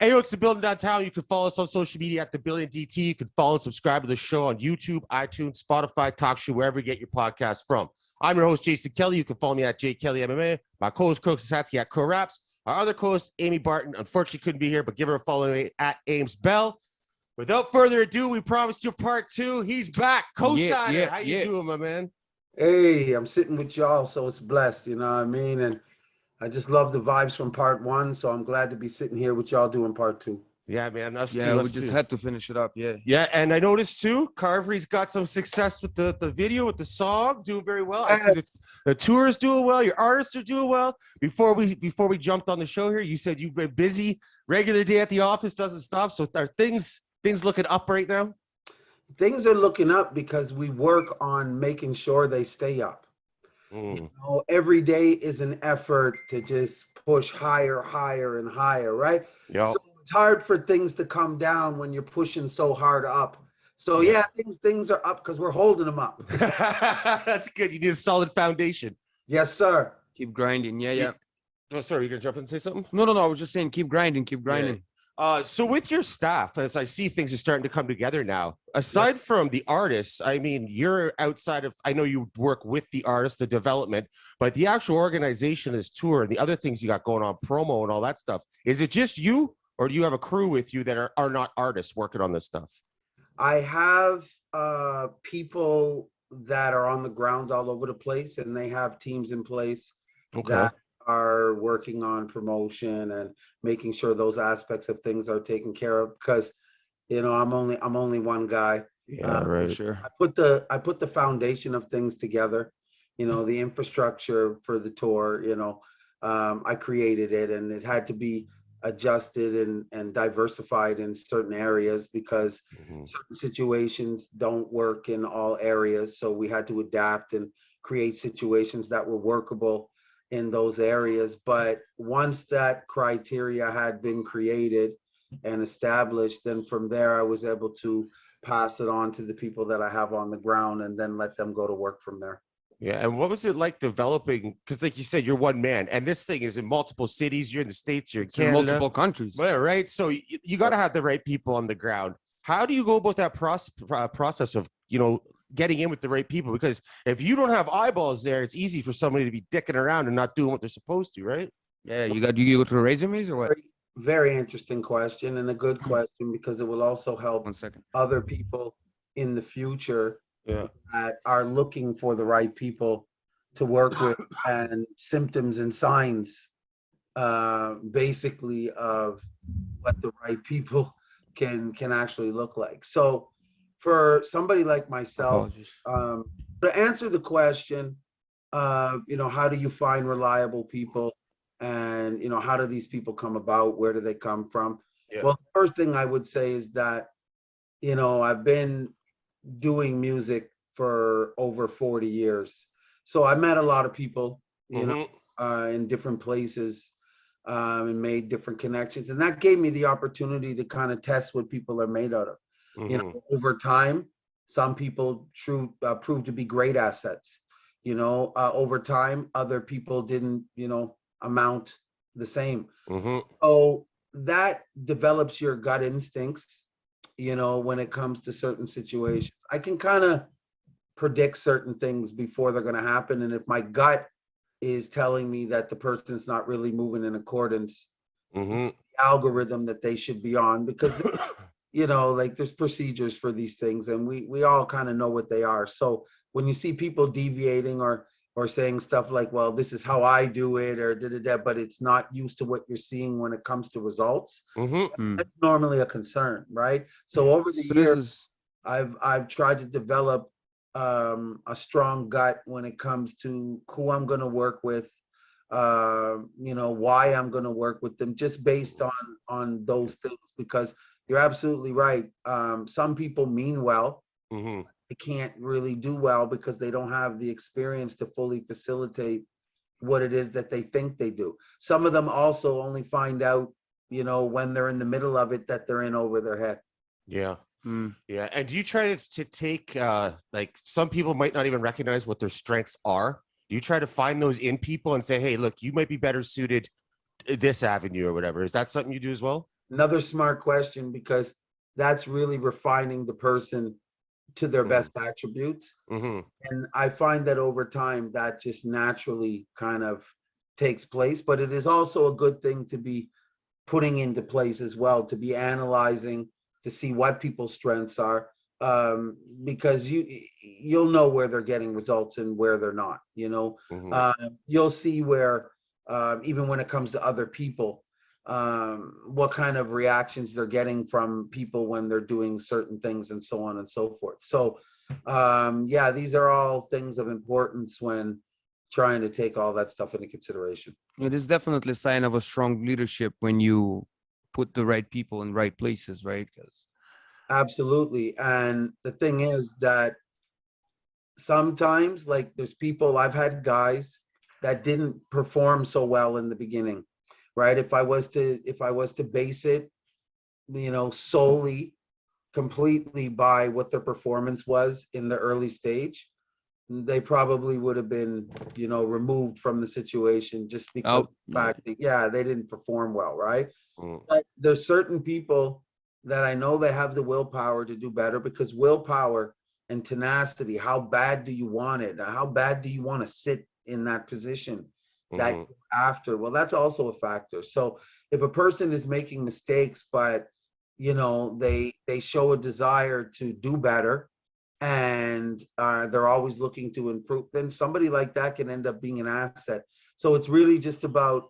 Hey, yo, it's The Building Downtown. You can follow us on social media at The Building DT. You can follow and subscribe to the show on YouTube, iTunes, Spotify, TalkShoe, wherever you get your podcast from. I'm your host, Jason Kelly. You can follow me at JKellyMMA. My co-host, Kirill Kasatskiy at Co-Raps. Our other co-host, Amy Barton, unfortunately couldn't be here, but give her a follow at Ames Bell. Without further ado, we promised you part two. He's back. Cosigner, how you doing, my man? Hey, I'm sitting with y'all, so it's blessed, you know what I mean? And I just love the vibes from part one, so I'm glad to be sitting here with y'all doing part two. Yeah, man. Us Yeah, too, we just had to finish it up. Yeah, and I noticed too, Carvery's got some success with the video, with the song, doing very well. I see the tour is doing well. Your artists are doing well. Before we jumped on the show here, you said you've been busy. Regular day at the office doesn't stop. So are things looking up right now? Things are looking up because we work on making sure they stay up. You know, every day is an effort to just push higher, higher, and higher, right? Yeah. So it's hard for things to come down when you're pushing so hard up. So yeah, things are up because we're holding them up. That's good. You need a solid foundation. Yes, sir. keep grinding. Yeah. Oh, sorry, you gonna jump in and say something? No. I was just saying, keep grinding. So with your staff, as I see things are starting to come together now, aside from the artists, I mean, you're outside of, I know you work with the artists, the development, but the actual organization of this tour and the other things you got going on, promo and all that stuff, is it just you, or do you have a crew with you that are not artists working on this stuff? I have people that are on the ground all over the place, and they have teams in place that are working on promotion and making sure those aspects of things are taken care of, because you know I'm only one guy. Right. Sure. I put the foundation of things together, you know, the infrastructure for the tour, you know. I created it, and it had to be adjusted and diversified in certain areas because certain situations don't work in all areas, so we had to adapt and create situations that were workable in those areas. But once that criteria had been created and established, then from there I was able to pass it on to the people that I have on the ground and then let them go to work from there. Yeah, and what was it like developing? Because like you said, you're one man, and this thing is in multiple cities. You're in the States, you're in Canada. In multiple countries. Yeah, right? So you got to have the right people on the ground. How do you go about that process of, you know, getting in with the right people? Because if you don't have eyeballs there, it's easy for somebody to be dicking around and not doing what they're supposed to, right? Yeah, you go through resumes or what? Very interesting question, and a good question, because it will also help 1 second. other people in the future that are looking for the right people to work with, and symptoms and signs basically of what the right people can actually look like. So for somebody like myself, to answer the question, you know, how do you find reliable people, and you know, how do these people come about, where do they come from? Well, the first thing I would say is that, you know, I've been doing music for over 40 years, so I met a lot of people, you know, in different places, and made different connections, and that gave me the opportunity to kind of test what people are made out of. You know, over time, some people proved to be great assets. You know, over time, other people didn't, you know, amount the same. So that develops your gut instincts, you know, when it comes to certain situations. I can kind of predict certain things before they're going to happen, and if my gut is telling me that the person's not really moving in accordance with the algorithm that they should be on, because you know, like, there's procedures for these things, and we all kind of know what they are. So when you see people deviating or saying stuff like, well, this is how I do it, or but it's not used to what you're seeing when it comes to results, that's normally a concern, right? So over the years, I've tried to develop a strong gut when it comes to who I'm going to work with, you know, why I'm going to work with them, just based on those things, because you're absolutely right. Some people mean well. They can't really do well because they don't have the experience to fully facilitate what it is that they think they do. Some of them also only find out, you know, when they're in the middle of it, that they're in over their head. Yeah. Yeah. And do you try to take, like, some people might not even recognize what their strengths are? Do you try to find those in people and say, hey, look, you might be better suited this avenue or whatever? Is that something you do as well? Another smart question, because that's really refining the person to their best attributes. Mm-hmm. And I find that over time, that just naturally kind of takes place. But it is also a good thing to be putting into place as well, to be analyzing, to see what people's strengths are, because you'll know where they're getting results and where they're not. You'll see where, even when it comes to other people, what kind of reactions they're getting from people when they're doing certain things, and so on and so forth. So yeah, these are all things of importance when trying to take all that stuff into consideration. It is definitely a sign of a strong leadership when you put the right people in right places, right? Because Absolutely. And the thing is that sometimes, like, there's people, I've had guys that didn't perform so well in the beginning, right? If I was to base it, solely, completely by what their performance was in the early stage, they probably would have been, removed from the situation, just because of the fact that, yeah, they didn't perform well, right? But there's certain people that I know they have the willpower to do better, because willpower and tenacity, how bad do you want it? How bad do you want to sit in that position that you're after? Well, that's also a factor. So if a person is making mistakes, but they show a desire to do better, and they're always looking to improve, then somebody like that can end up being an asset. So it's really just about,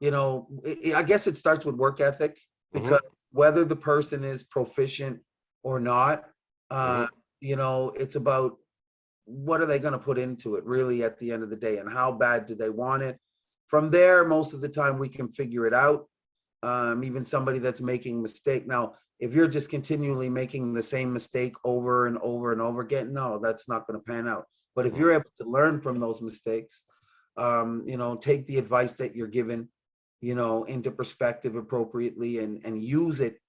I guess it starts with work ethic, because whether the person is proficient or not, it's about what are they going to put into it really at the end of the day, and how bad do they want it. From there, most of the time we can figure it out. Even somebody that's making mistake. Now, if you're just continually making the same mistake over and over and over again, no, that's not going to pan out. But if you're able to learn from those mistakes, take the advice that you're given, into perspective appropriately, and use it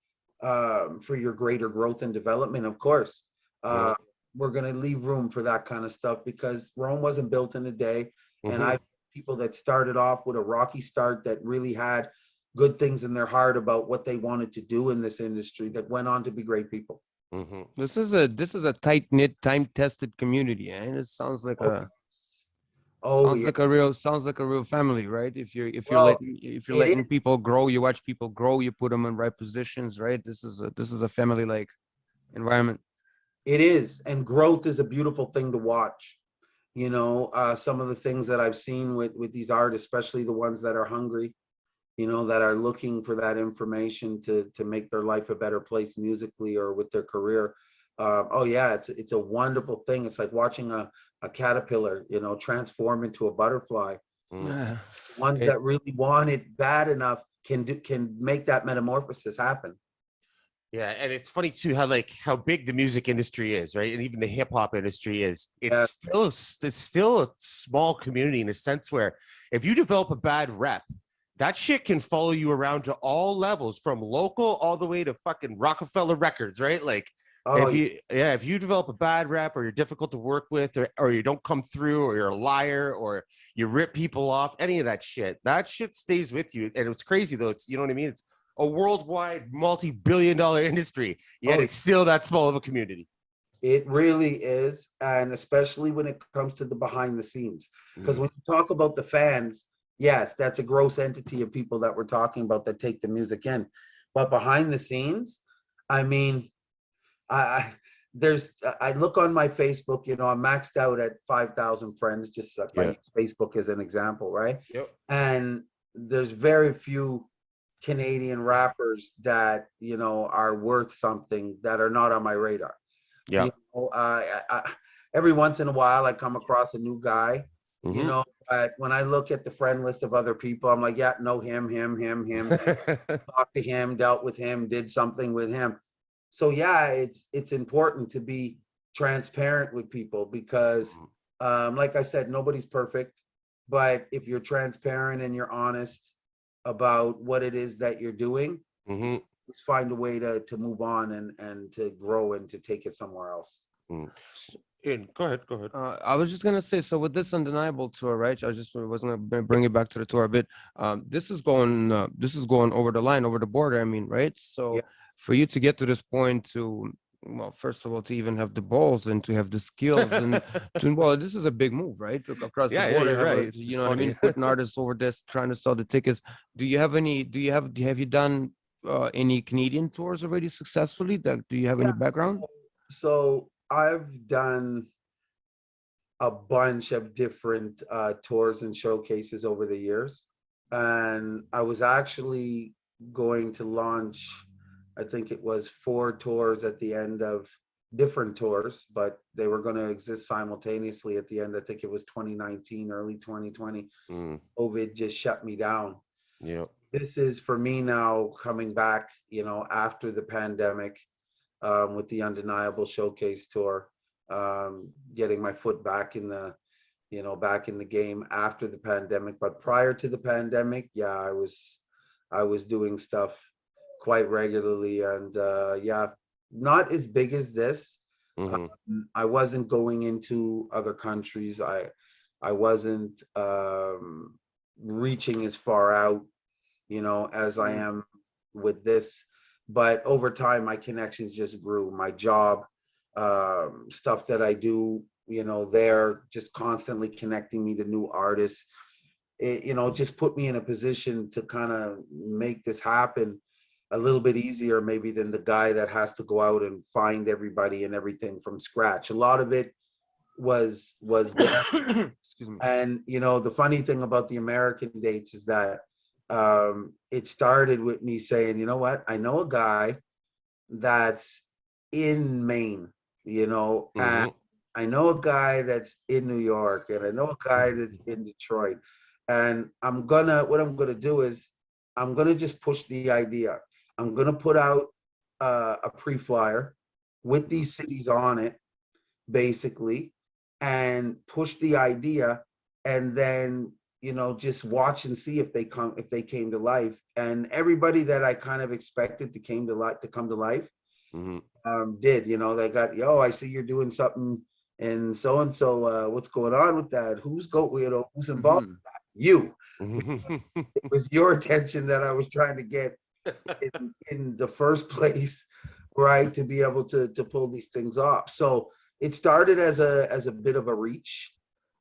for your greater growth and development, of course, we're going to leave room for that kind of stuff, because Rome wasn't built in a day. And I've people that started off with a rocky start, that really had good things in their heart about what they wanted to do in this industry, that went on to be great people. this is a tight-knit, time-tested community, and it sounds like sounds like a real family, right? If you're letting people grow, you watch people grow, you put them in right positions, right? This is a family like environment. It is, and growth is a beautiful thing to watch. Some of the things that I've seen with these artists, especially the ones that are hungry, that are looking for that information to make their life a better place musically or with their career. Oh yeah, it's a wonderful thing. It's like watching a caterpillar, transform into a butterfly. Ones that really want it bad enough can make that metamorphosis happen. Yeah, and it's funny too how big the music industry is, right? And even the hip hop industry is. It's still a small community, in a sense where if you develop a bad rep, that shit can follow you around to all levels, from local all the way to fucking Rockefeller Records, right? Like, if you develop a bad rep, or you're difficult to work with, or you don't come through, or you're a liar, or you rip people off, any of that shit stays with you. And it's crazy though. It's, you know what I mean? It's a worldwide multi-billion-dollar industry, yet it's still that small of a community. It really is. And especially when it comes to the behind the scenes, because when you talk about the fans, yes, that's a gross entity of people that we're talking about that take the music in. But behind the scenes, I mean, I look on my Facebook, I'm maxed out at 5,000 friends, just like I use Facebook as an example, right? And there's very few Canadian rappers that, are worth something, that are not on my radar. Every once in a while I come across a new guy, but when I look at the friend list of other people, I'm like, yeah, know him, talked to him, dealt with him, did something with him. So yeah, it's important to be transparent with people, because like I said, nobody's perfect, but if you're transparent and you're honest about what it is that you're doing, find a way to move on and to grow and to take it somewhere else. Go ahead. I was just gonna say, so with this Undeniable tour, right? I just wasn't gonna bring it back to the tour a bit. This is going over the line, over the border. I mean, right? Yeah. So for you to get to this point, to well, first of all, to even have the balls and to have the skills and to well, this is a big move, right? Across the border, you're have right. It's you just know what I funny. mean? Putting artists over this, trying to sell the tickets. Do you have any? Have you done any Canadian tours already successfully? That do you have any Yeah. background? So I've done a bunch of different tours and showcases over the years. And I was actually going to launch, I think it was 4 tours at the end of different tours, but they were going to exist simultaneously at the end. I think it was 2019, early 2020. COVID just shut me down. Yeah. This is for me now coming back, after the pandemic, with the Undeniable Showcase tour, getting my foot back in the, back in the game after the pandemic. But prior to the pandemic, yeah, I was doing stuff quite regularly, and yeah, not as big as this. I wasn't going into other countries. I wasn't reaching as far out, as I am with this. But over time, my connections just grew. My job, stuff that I do, they're just constantly connecting me to new artists. It, just put me in a position to kind of make this happen a little bit easier maybe than the guy that has to go out and find everybody and everything from scratch. A lot of it was there. Excuse me. And the funny thing about the American dates is that it started with me saying, you know what, I know a guy that's in Maine, and I know a guy that's in New York, and I know a guy that's in Detroit. And what I'm gonna do is I'm gonna just push the idea. I'm gonna put out a pre-flyer with these cities on it, basically, and push the idea, and then just watch and see if they came to life. And everybody that I kind of expected to come to life did. They got, I see you're doing something and so what's going on with that? Who's involved with that? You. It was your attention that I was trying to get in the first place, right, to be able to pull these things off. So it started as a bit of a reach,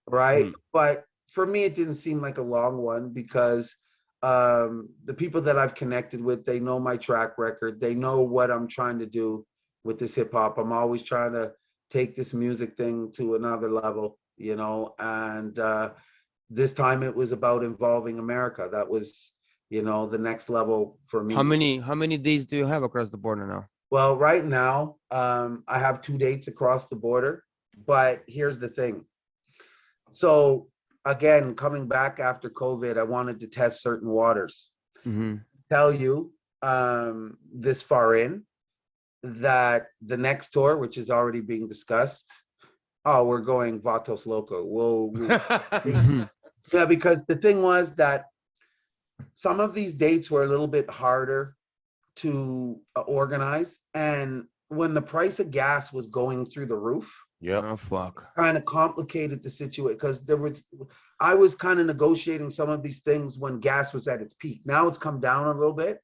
right? But for me, it didn't seem like a long one, because the people that I've connected with, they know my track record. They know what I'm trying to do with this hip hop. I'm always trying to take this music thing to another level, and this time it was about involving America. That was, the next level for me. How many days do you have across the border now? Well, right now, I have 2 dates across the border, but here's the thing. So again, coming back after COVID, I wanted to test certain waters. Tell you, this far in, that the next tour, which is already being discussed, we're going Vatos Loco. Yeah, because the thing was that some of these dates were a little bit harder to organize, and when the price of gas was going through the roof, Oh fuck. kind of complicated the situation, because I was kind of negotiating some of these things when gas was at its peak. Now it's come down a little bit,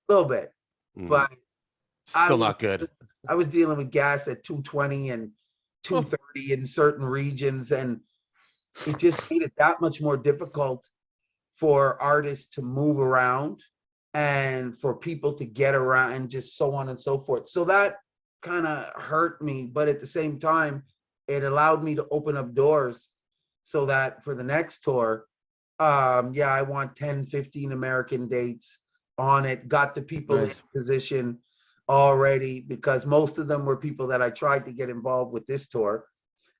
but still not good. I was dealing with gas at 220 and 230 in certain regions, and it just made it that much more difficult for artists to move around and for people to get around and just so on and so forth. So that kind of hurt me, but at the same time, it allowed me to open up doors so that for the next tour, I want 10, 15 American dates on it, got the people in position already, because most of them were people that I tried to get involved with this tour.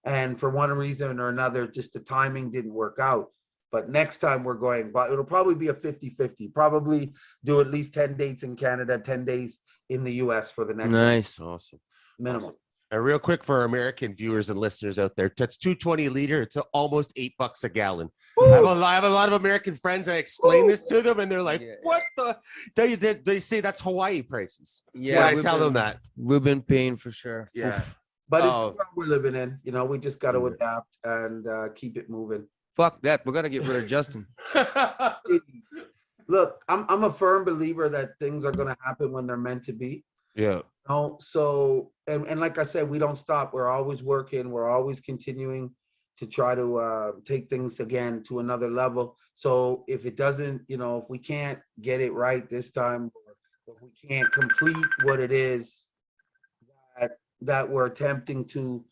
And for one reason or another, just the timing didn't work out. But next time we're going, but it'll probably be a 50-50, probably do at least 10 dates in Canada, 10 days in the US for the next one. Awesome. Minimum. Awesome. And real quick for our American viewers and listeners out there, that's 220 a liter. It's almost $8 a gallon. I have a lot of American friends. I explain this to them, and they're like, "What the?" They say that's Hawaii prices. Yeah, I tell them that we've been paying for sure. Yeah. But it's the world we're living in. You know, we just got to adapt and keep it moving. Fuck that. We got to get rid of Justin. Look, I'm a firm believer that things are going to happen when they're meant to be. Yeah. You know? So, and like I said, we don't stop. We're always working. We're always continuing to try to take things again to another level. So if it doesn't, you know, if we can't get it right this time, or if we can't complete what it is that we're attempting to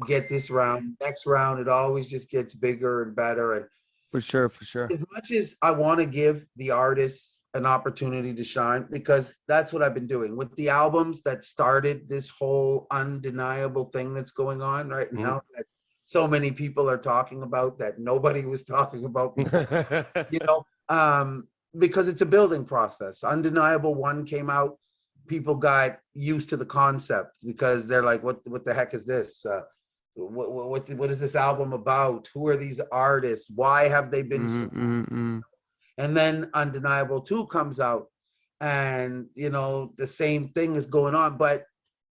get this round, next round, it always just gets bigger and better. And For sure. as much as I want to give the artists an opportunity to shine, because that's what I've been doing with the albums that started this whole undeniable thing that's going on right now, that so many people are talking about that nobody was talking about before, you know, because it's a building process. Undeniable 1 came out, people got used to the concept because they're like, what the heck is this? What is this album about? Who are these artists? Why have they been And then Undeniable 2 comes out, and you know, the same thing is going on, but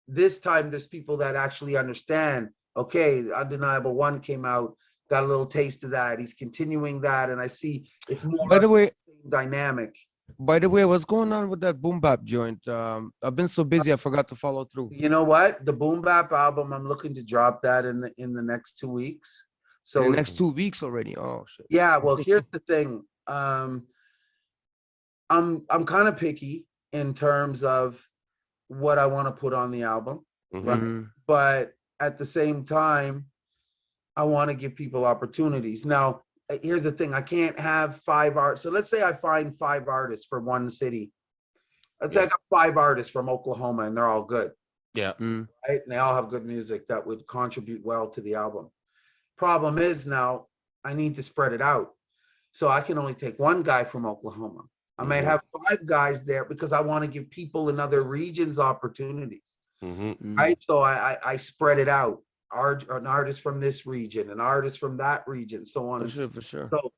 this time there's people that actually understand, okay, Undeniable 1 came out, got a little taste of that, he's continuing that, and I see it's more By the way, same dynamic. By the way, what's going on with that boom bap joint? I've been so busy, I forgot to follow through. You know what? The Boom Bap album, I'm looking to drop that in the next 2 weeks. So in the next 2 weeks already. Oh shit. Yeah, well, here's the thing. I'm kind of picky in terms of what I want to put on the album, right? But at the same time, I want to give people opportunities. Now, here's the thing. I can't have 5 artists. So let's say I find 5 artists for one city. Let's say I got 5 artists from Oklahoma and they're all good. Yeah. Right? And they all have good music that would contribute well to the album. Problem is now I need to spread it out. So I can only take 1 guy from Oklahoma. I might have 5 guys there because I want to give people in other regions opportunities. Right? So I spread it out. An artist from this region, an artist from that region, so on. For sure. So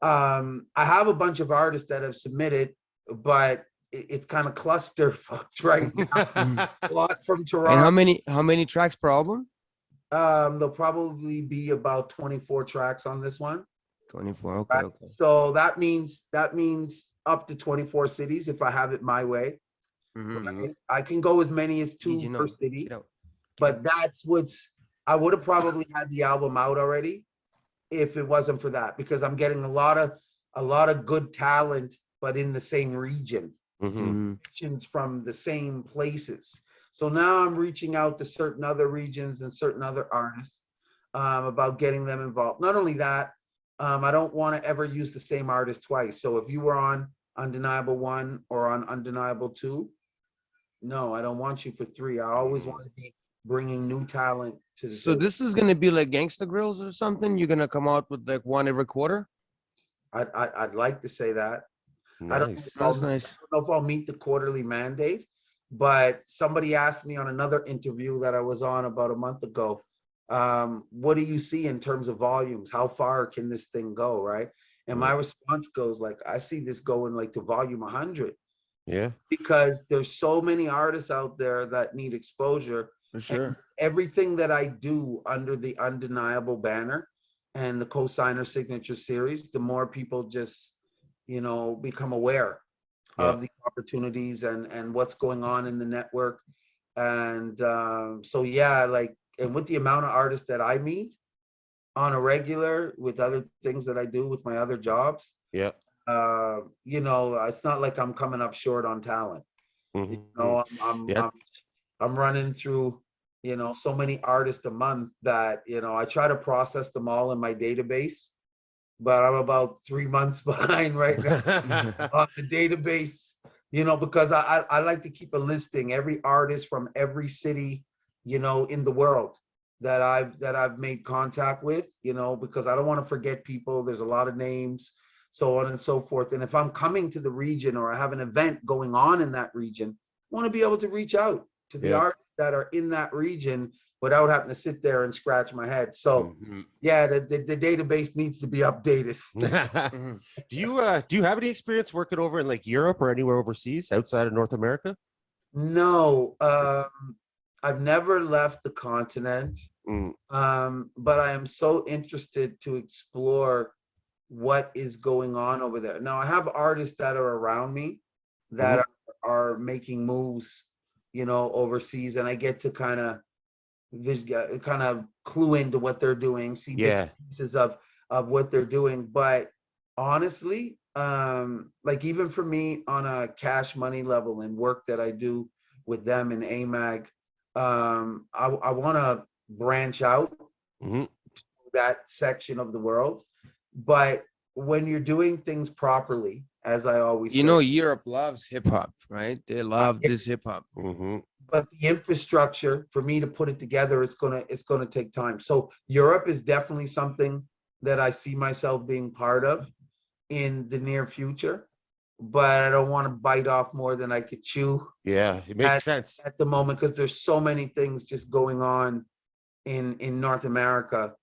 I have a bunch of artists that have submitted, but it's kind of clusterfucked right now. A lot from Toronto. And how many tracks per album? There'll probably be about 24 tracks on this one. 24. Okay. Right? Okay. So that means up to 24 cities if I have it my way. Right? I can go as many as 2 per city. But that's I would have probably had the album out already if it wasn't for that, because I'm getting a lot of good talent, but in the same region, from the same places. So now I'm reaching out to certain other regions and certain other artists about getting them involved. Not only that, I don't want to ever use the same artist twice. So if you were on Undeniable 1 or on Undeniable 2, no, I don't want you for 3. I always want to be bringing new talent to the So this is gonna be like Gangsta Grills or something? You're gonna come out with like 1 every quarter? I'd like to say that. Nice. I don't know if I'll meet the quarterly mandate, but somebody asked me on another interview that I was on about a month ago, what do you see in terms of volumes? How far can this thing go, right? And my response goes like, I see this going like to volume 100. Yeah. Because there's so many artists out there that need exposure. For sure. And everything that I do under the Undeniable banner and the Cosigner signature series, the more people just, you know, become aware of the opportunities and what's going on in the network. And so, yeah, like, and with the amount of artists that I meet on a regular with other things that I do with my other jobs, you know, it's not like I'm coming up short on talent. You know, I'm running through, you know, so many artists a month that, you know, I try to process them all in my database, but I'm about 3 months behind right now on the database, you know, because I like to keep a listing, every artist from every city, you know, in the world that I've made contact with, you know, because I don't want to forget people. There's a lot of names, so on and so forth. And if I'm coming to the region or I have an event going on in that region, I want to be able to reach out to the artists that are in that region without having to sit there and scratch my head. So yeah, the database needs to be updated. Do you have any experience working over in like Europe or anywhere overseas outside of North America? No, I've never left the continent, but I am so interested to explore what is going on over there. Now, I have artists that are around me that are making moves, overseas, and I get to kind of clue into what they're doing, see bits and pieces of what they're doing. But honestly, like even for me on a cash money level and work that I do with them in AMAG, I want to branch out to that section of the world. But when you're doing things properly, as I always say, Europe loves hip hop, right? They love this hip hop. But the infrastructure for me to put it together, it's gonna take time. So Europe is definitely something that I see myself being part of in the near future, but I don't want to bite off more than I could chew. Yeah, it makes sense at the moment, because there's so many things just going on in North America.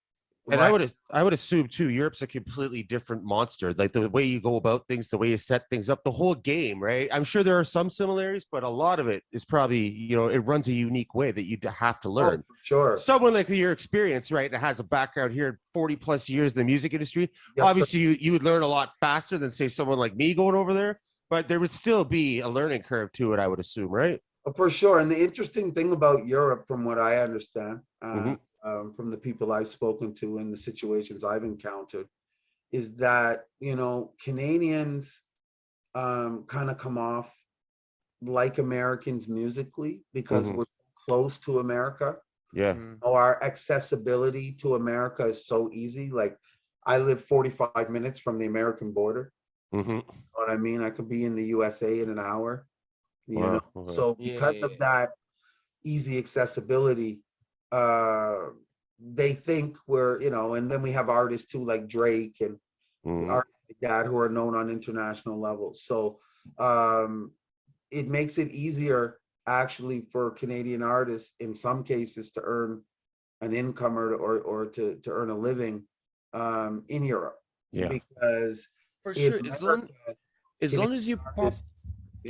And I would assume too, Europe's a completely different monster. Like the way you go about things, the way you set things up, the whole game, right? I'm sure there are some similarities, but a lot of it is probably, it runs a unique way that you have to learn. For sure. Someone like your experience, right, that has a background here, 40 plus years in the music industry, obviously you would learn a lot faster than say someone like me going over there, but there would still be a learning curve to it, I would assume, right? For sure. And the interesting thing about Europe, from what I understand, from the people I've spoken to and the situations I've encountered, is that, Canadians kind of come off like Americans musically because we're close to America. Yeah. Our accessibility to America is so easy. Like I live 45 minutes from the American border. You know what I mean? I could be in the USA in an hour. So because of that easy accessibility, they think we're, and then we have artists too, like Drake and artists like that who are known on international levels. So it makes it easier actually for Canadian artists in some cases to earn an income or to earn a living in Europe. Yeah, because for sure, as long as you pop.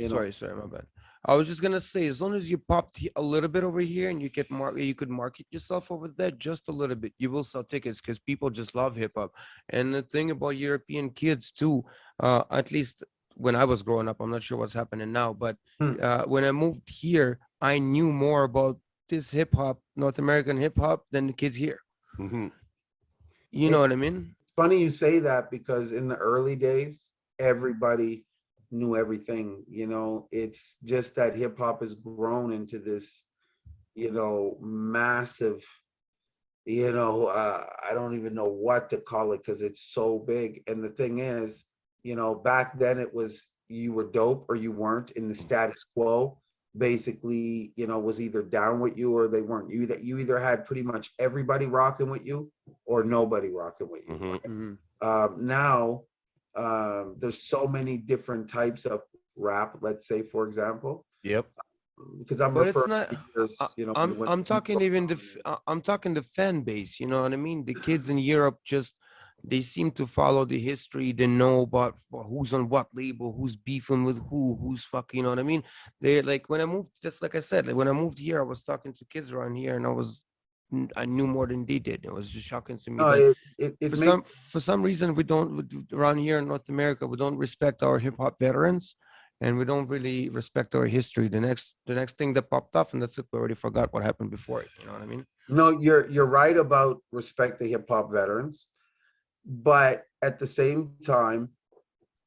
Sorry, my bad. I was just gonna say, as long as you popped a little bit over here and you could market yourself over there just a little bit, you will sell tickets because people just love hip hop. And the thing about European kids too, at least when I was growing up, I'm not sure what's happening now, but when I moved here, I knew more about this hip hop, North American hip hop, than the kids here. You know what I mean? Funny you say that, because in the early days, everybody knew everything. It's just that hip hop has grown into this, massive, I don't even know what to call it because it's so big. And the thing is, back then it was you were dope or you weren't, in the status quo basically, was either down with you or they weren't. You either had pretty much everybody rocking with you or nobody rocking with you. Now there's so many different types of rap, let's say, for example. Because I'm I'm talking even I'm talking the fan base, you know what I mean? The kids in Europe they seem to follow the history. They know about who's on what label, who's beefing with who's fucking, you know what I mean? They like, when I moved, just like I said, like when I moved here, I was talking to kids around here and I knew more than they did. It was just shocking to me. For some reason, we don't, around here in North America, we don't respect our hip hop veterans, and we don't really respect our history. The next thing that popped up, and that's it. We already forgot what happened before it. You know what I mean? No, you're right about respect the hip hop veterans, but at the same time,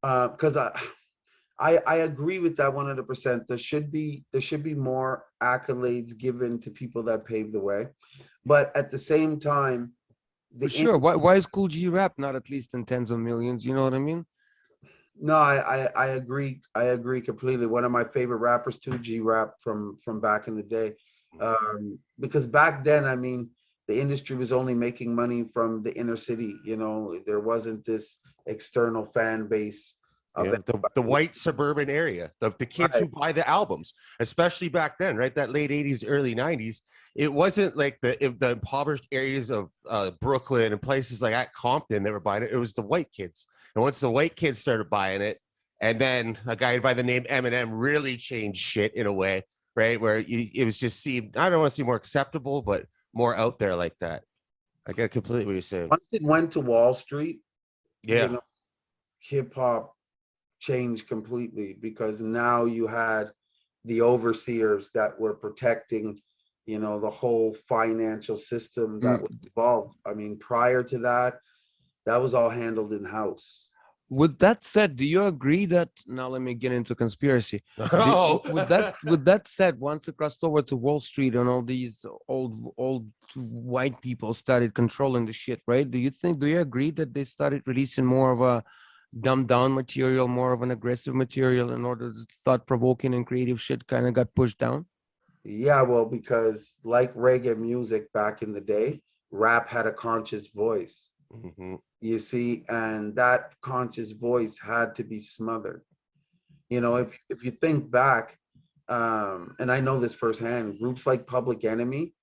because I agree with that 100%. There should be more accolades given to people that paved the way, but at the same time, for sure. Why is Cool G Rap not at least in tens of millions? You know what I mean? No, I agree. I agree completely. One of my favorite rappers, 2G Rap from back in the day, because back then, I mean, the industry was only making money from the inner city. There wasn't this external fan base. The white suburban area, the kids who buy the albums, especially back then, right? That late 80s, early 90s. It wasn't like the impoverished areas of Brooklyn and places like at Compton that were buying it. It was the white kids. And once the white kids started buying it, and then a guy by the name Eminem really changed shit in a way, right? Where it was just seemed, I don't want to see more acceptable, but more out there like that. I get completely what you're saying. Once it went to Wall Street, Yeah. you know, hip hop changed completely, because now you had the overseers that were protecting, you know, the whole financial system that was involved. I mean, prior to that, that was all handled in house. With that said, do you agree that now let me get into conspiracy? Oh. With that said, once it crossed over to Wall Street and all these old white people started controlling the shit, right? Do you agree that they started releasing more of a dumbed down material, more of an aggressive material, in order to thought provoking and creative shit kind of got pushed down? Yeah, well, because like reggae music back in the day, rap had a conscious voice. Mm-hmm. You see, and that conscious voice had to be smothered. You know, if you think back, and I know this firsthand, groups like Public Enemy,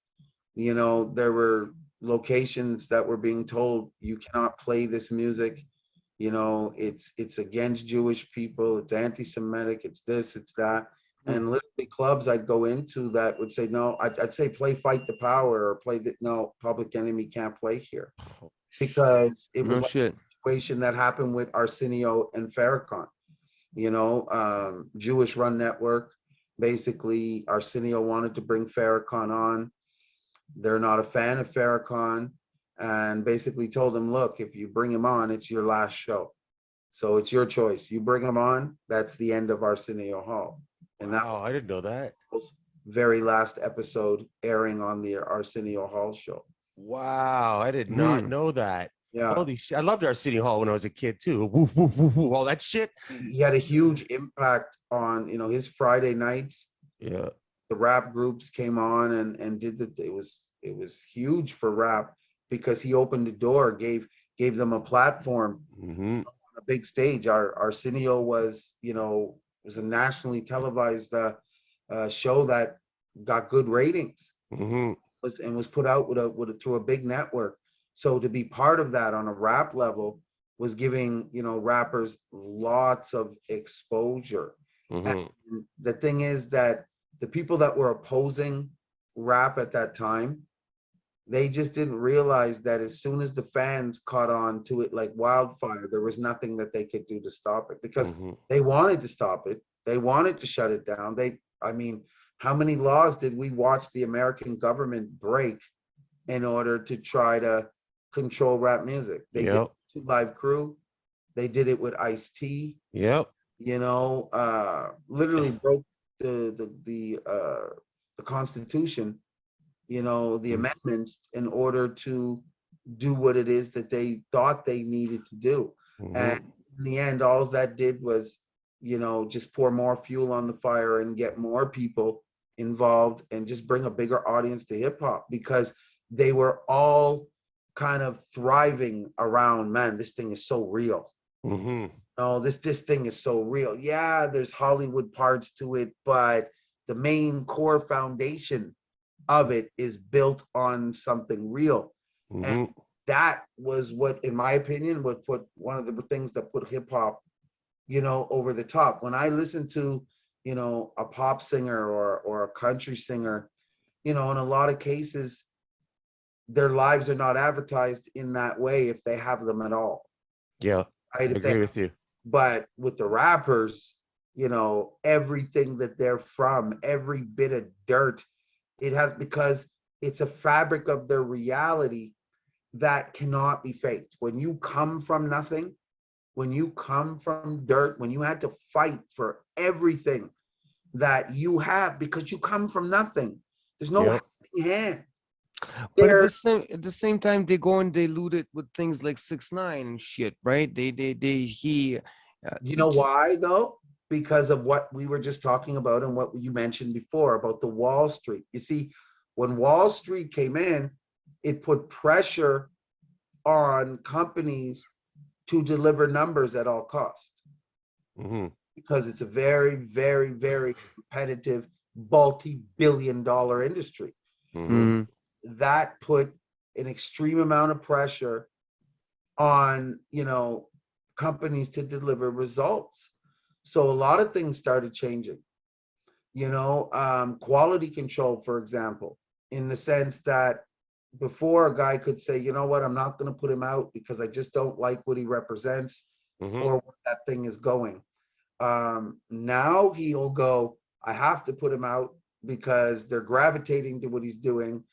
you know, there were locations that were being told you cannot play this music. You know, it's against Jewish people, it's anti-Semitic, it's this, it's that. And literally clubs I'd go into that would say, no, I'd say play Fight the Power or play the, no, Public Enemy can't play here. Because it was No like shit. a situation that happened with Arsenio and Farrakhan. You know, Jewish run network. Basically, Arsenio wanted to bring Farrakhan on. They're not a fan of Farrakhan, and basically told him, look, if you bring him on, it's your last show. So it's your choice. You bring him on, that's the end of Arsenio Hall. And that Wow, I didn't know that. was very last episode airing on the Arsenio Hall show. Wow, I did not know that. Yeah. Holy shit. I loved our City Hall when I was a kid too. Woo, woo, woo, woo, all that shit. He had a huge impact on, you know, his Friday nights. Yeah. The rap groups came on and did that. It was huge for rap, because he opened the door, gave them a platform Mm-hmm. on a big stage. Our Arsenio was, you know, was a nationally televised show that got good ratings. Mm-hmm. Was put out through a big network. So to be part of that on a rap level was giving, you know, rappers lots of exposure. Mm-hmm. And the thing is that the people that were opposing rap at that time, they just didn't realize that as soon as the fans caught on to it like wildfire, there was nothing that they could do to stop it, because they wanted to stop it. They wanted to shut it down. I mean, how many laws did we watch the American government break in order to try to control rap music? They did it with Live Crew. They did it with Ice-T. Yep. You know, literally broke the Constitution, you know, the amendments, in order to do what it is that they thought they needed to do. And in the end, all that did was, you know, just pour more fuel on the fire and get more people involved and just bring a bigger audience to hip hop, because they were all kind of thriving around, man, this thing is so real. No, this thing is so real. Yeah, there's Hollywood parts to it, but the main core foundation of it is built on something real. And that was what, in my opinion, would put one of the things that put hip hop, you know, over the top. When I listen to, you know, a pop singer or a country singer, you know, in a lot of cases, their lives are not advertised in that way, if they have them at all. Yeah. Right? I agree with you. But with the rappers, you know, everything that they're from, every bit of dirt, it has, because it's a fabric of their reality that cannot be faked. When you come from nothing, when you come from dirt, when you had to fight for everything that you have, because you come from nothing, there's no helping hand. But at the same time, they go and they loot it with things like 6ix9ine and shit, right? You know why though? Because of what we were just talking about and what you mentioned before about the Wall Street. You see, when Wall Street came in, it put pressure on companies to deliver numbers at all costs. Because it's a very, very, very competitive, multi-billion-dollar industry. That put an extreme amount of pressure on, you know, companies to deliver results. So a lot of things started changing. Quality control, for example, in the sense that before a guy could say, you know what, I'm not going to put him out because I just don't like what he represents or where that thing is going. Now he'll go, I have to put him out because they're gravitating to what he's doing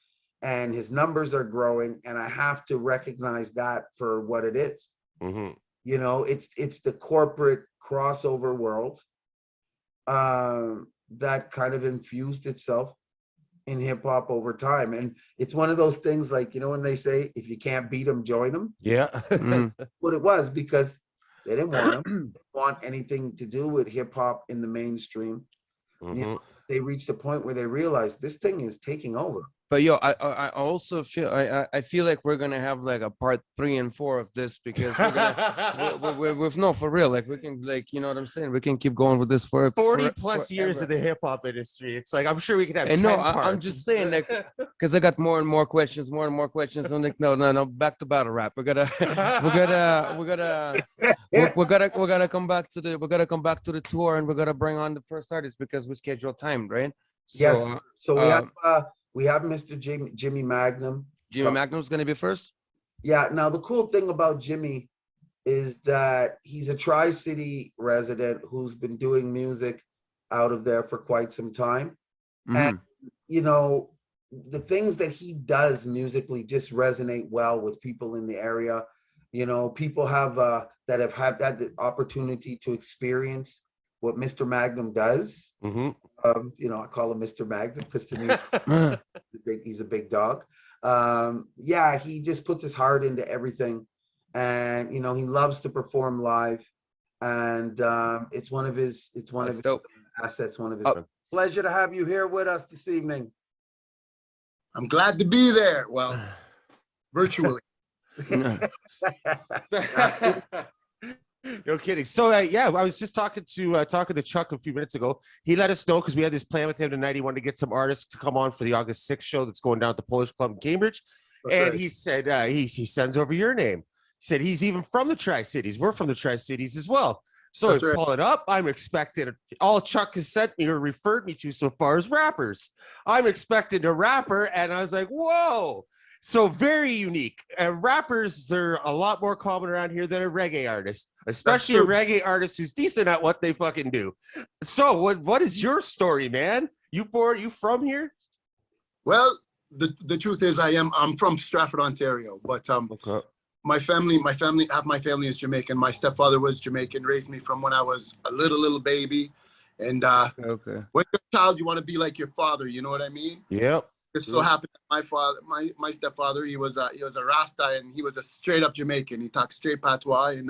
and his numbers are growing, and I have to recognize that for what it is. It's the corporate crossover world that kind of infused itself in hip hop over time. And it's one of those things like, when they say, if you can't beat them, join them. Yeah. What it was, because they didn't want them, didn't want anything to do with hip hop in the mainstream. They reached a point where they realized this thing is taking over. But I also feel I feel like we're gonna have like a part 3 and 4 of this, because we're no, for real, like we can, like, you know what I'm saying, we can keep going with this for 40 plus years of the hip hop industry. It's like, I'm sure we could have 10 parts. I'm just saying, like, because I got more and more questions. I'm like, no, back to battle rap. We're gonna come back to the tour, and we're gonna bring on the first artist because we scheduled time, right? Yes. So we have Mr. Jimmy Magnum. Jimmy Magnum's going to be first? Yeah. Now, the cool thing about Jimmy is that he's a Tri-City resident who's been doing music out of there for quite some time. And, the things that he does musically just resonate well with people in the area. People that have had that opportunity to experience what Mr. Magnum does. I call him Mr. Magnum because to me, he's a big dog. He just puts his heart into everything, and he loves to perform live, and it's one of his assets. One of his pleasure to have you here with us this evening. I'm glad to be there. Well, virtually. No kidding. So I was just talking to Chuck a few minutes ago. He let us know, because we had this plan with him tonight. He wanted to get some artists to come on for the August 6th show that's going down at the Polish Club in Cambridge. He said he sends over your name. He said he's even from the Tri-Cities. We're from the Tri-Cities as well. So I pull it up. I'm expecting all Chuck has sent me or referred me to so far as rappers. I'm expecting a rapper, and I was like, whoa. So very unique. Rappers, they're a lot more common around here than a reggae artist, especially a reggae artist who's decent at what they fucking do. So what is your story, man? You from here? Well, the truth is I'm from Stratford, Ontario, but my family, half my family is Jamaican. My stepfather was Jamaican, raised me from when I was a little baby. And when you're a child, you want to be like your father, you know what I mean? Yep. It so happened that my stepfather, he was a Rasta, and he was a straight up Jamaican. He talked straight patois, and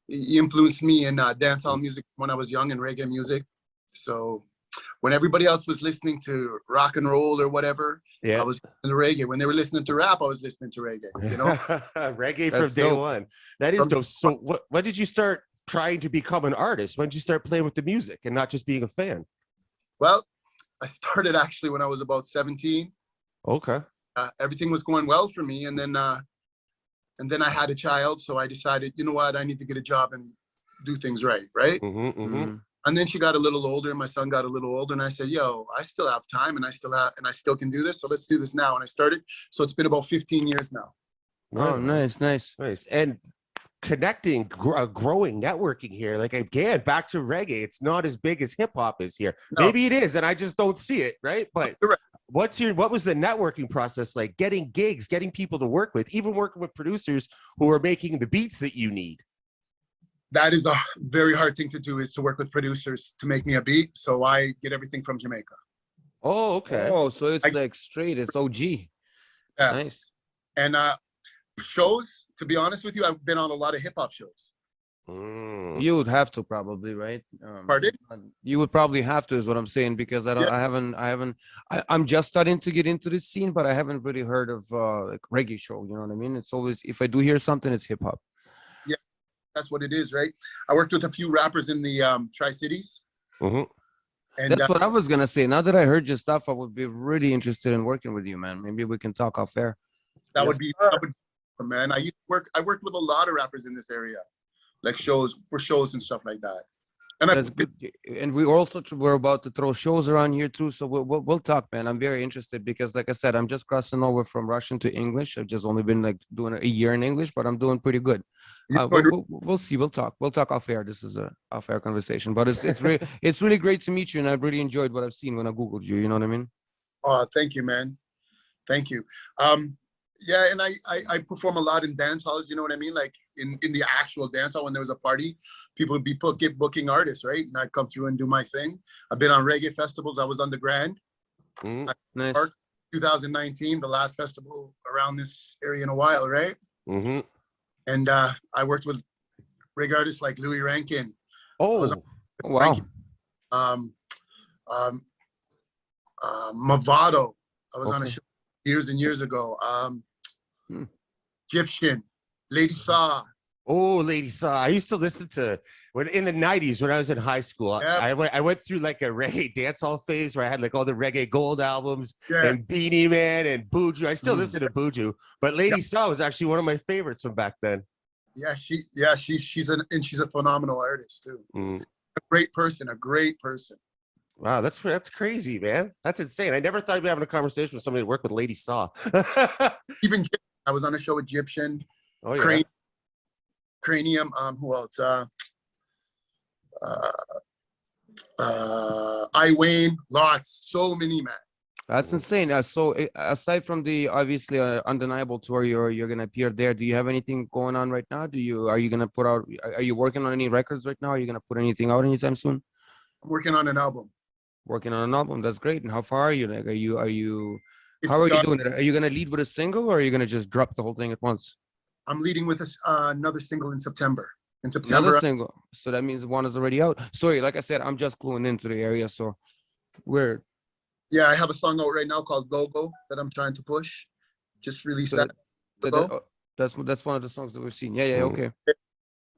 he influenced me in dancehall music when I was young, and reggae music. So when everybody else was listening to rock and roll or whatever, I was listening to reggae. When they were listening to rap, I was listening to reggae. Reggae from day one. That is dope. So when did you start trying to become an artist? When did you start playing with the music and not just being a fan? Well, I started actually when I was about 17. Okay. Everything was going well for me, and then I had a child, so I decided, you know what, I need to get a job and do things right. And then she got a little older, and my son got a little older, and I said, yo, I still have time, and I still can do this, so let's do this now. And I started. So it's been about 15 years now. Oh, nice. And connecting, growing, networking here. Like, again, back to reggae, it's not as big as hip hop is here. No. Maybe it is, and I just don't see it, right? But what was the networking process like? Getting gigs, getting people to work with, even working with producers who are making the beats that you need. That is a very hard thing to do, is to work with producers to make me a beat. So I get everything from Jamaica. Oh, okay. Oh, so it's like straight, it's OG. Yeah. Nice. And shows, to be honest with you, I've been on a lot of hip hop shows. You would have to probably, right? Pardon? You would probably have to, is what I'm saying, because I'm just starting to get into this scene, but I haven't really heard of like reggae show. You know what I mean? It's always, if I do hear something, it's hip hop. Yeah, that's what it is, right? I worked with a few rappers in the Tri-Cities. And that's what I was gonna say. Now that I heard your stuff, I would be really interested in working with you, man. Maybe we can talk off air. That would be, man. I worked with a lot of rappers in this area, like shows and stuff like that. And That's good. And we're about to throw shows around here too. So we'll talk, man. I'm very interested because, like I said, I'm just crossing over from Russian to English. I've just only been like doing a year in English, but I'm doing pretty good. We'll see. We'll talk. We'll talk off air. This is a off air conversation, but it's really great to meet you, and I've really enjoyed what I've seen when I Googled you. You know what I mean? Oh, thank you, man. Thank you. Yeah, and I perform a lot in dance halls, you know what I mean? Like in the actual dance hall when there was a party, people would be booking artists, right? And I'd come through and do my thing. I've been on reggae festivals. I was on the Grand. Nice. 2019, the last festival around this area in a while, right? Mm-hmm. And I worked with reggae artists like Louis Rankin. Oh, wow. Mavado. I was on a show years and years ago. Egyptian, Lady Saw. Oh, Lady Saw. I used to listen to when in the 90s when I was in high school. Yep. I went through like a reggae dance hall phase where I had like all the reggae gold albums Yeah. and Beanie Man and Buju. I still listen to Buju, but Lady Saw was actually one of my favorites from back then. Yeah, she's a phenomenal artist too. A great person. Wow, that's crazy, man. That's insane. I never thought I'd be having a conversation with somebody that worked with Lady Saw. Even I was on a show with Egyptian, Oh yeah. Cranium. Who else? I Wayne. Lots. So many, man. That's insane. So aside from the obviously undeniable tour, you're gonna appear there. Do you have anything going on right now? Are you gonna put out? Are you working on any records right now? Are you gonna put anything out anytime soon? I'm working on an album. Working on an album. That's great. And how far are you? Like, are you? It's How are you done. doing it? Are you gonna lead with a single, or are you gonna just drop the whole thing at once? I'm leading with another single in September. Another single. So that means one is already out. Sorry, like I said, I'm just cluing into the area, so we're. Yeah, I have a song out right now called Go Go that I'm trying to push. Just released So that. That's one of the songs that we've seen. Yeah, okay.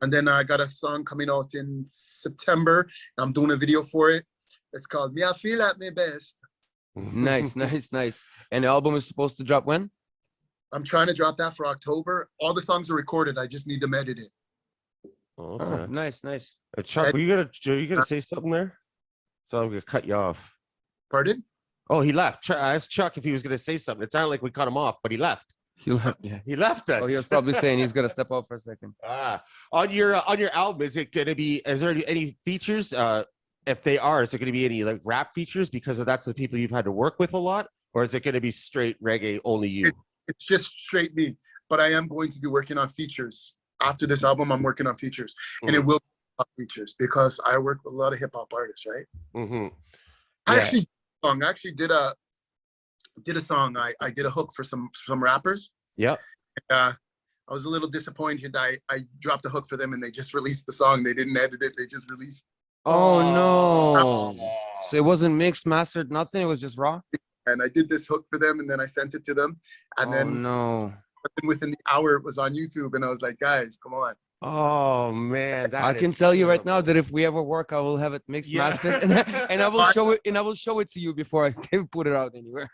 And then I got a song coming out in September. I'm doing a video for it. It's called Me I Feel At Me Best. Nice. And the album is supposed to drop when? I'm trying to drop that for October. All the songs are recorded. I just need them edited. Okay. Oh, nice. Chuck, were you gonna say something there? So I'm gonna cut you off. Pardon? Oh, he left. I asked Chuck if he was gonna say something. It sounded like we cut him off, but he left. He left. Yeah. He left us. Oh, he was probably saying he's gonna step out for a second. On your album, is there any features? If they are, is there gonna be any like rap features because that's the people you've had to work with a lot, or is it gonna be straight reggae only you? It's just straight me, but I am going to be working on features. After this album, I'm working on features, and it will be features because I work with a lot of hip hop artists, right? Mm-hmm. I actually did a song. I did a hook for some rappers. Yep. I was a little disappointed. I dropped a hook for them, and they just released the song. They didn't edit it. They just released. Oh no! So it wasn't mixed, mastered, nothing. It was just raw. And I did this hook for them, and then I sent it to them, and then within the hour it was on YouTube, and I was like, guys, come on. Oh man, I can tell you right now that if we ever work, I will have it mixed, mastered, and I will show it, and I will show it to you before I can put it out anywhere.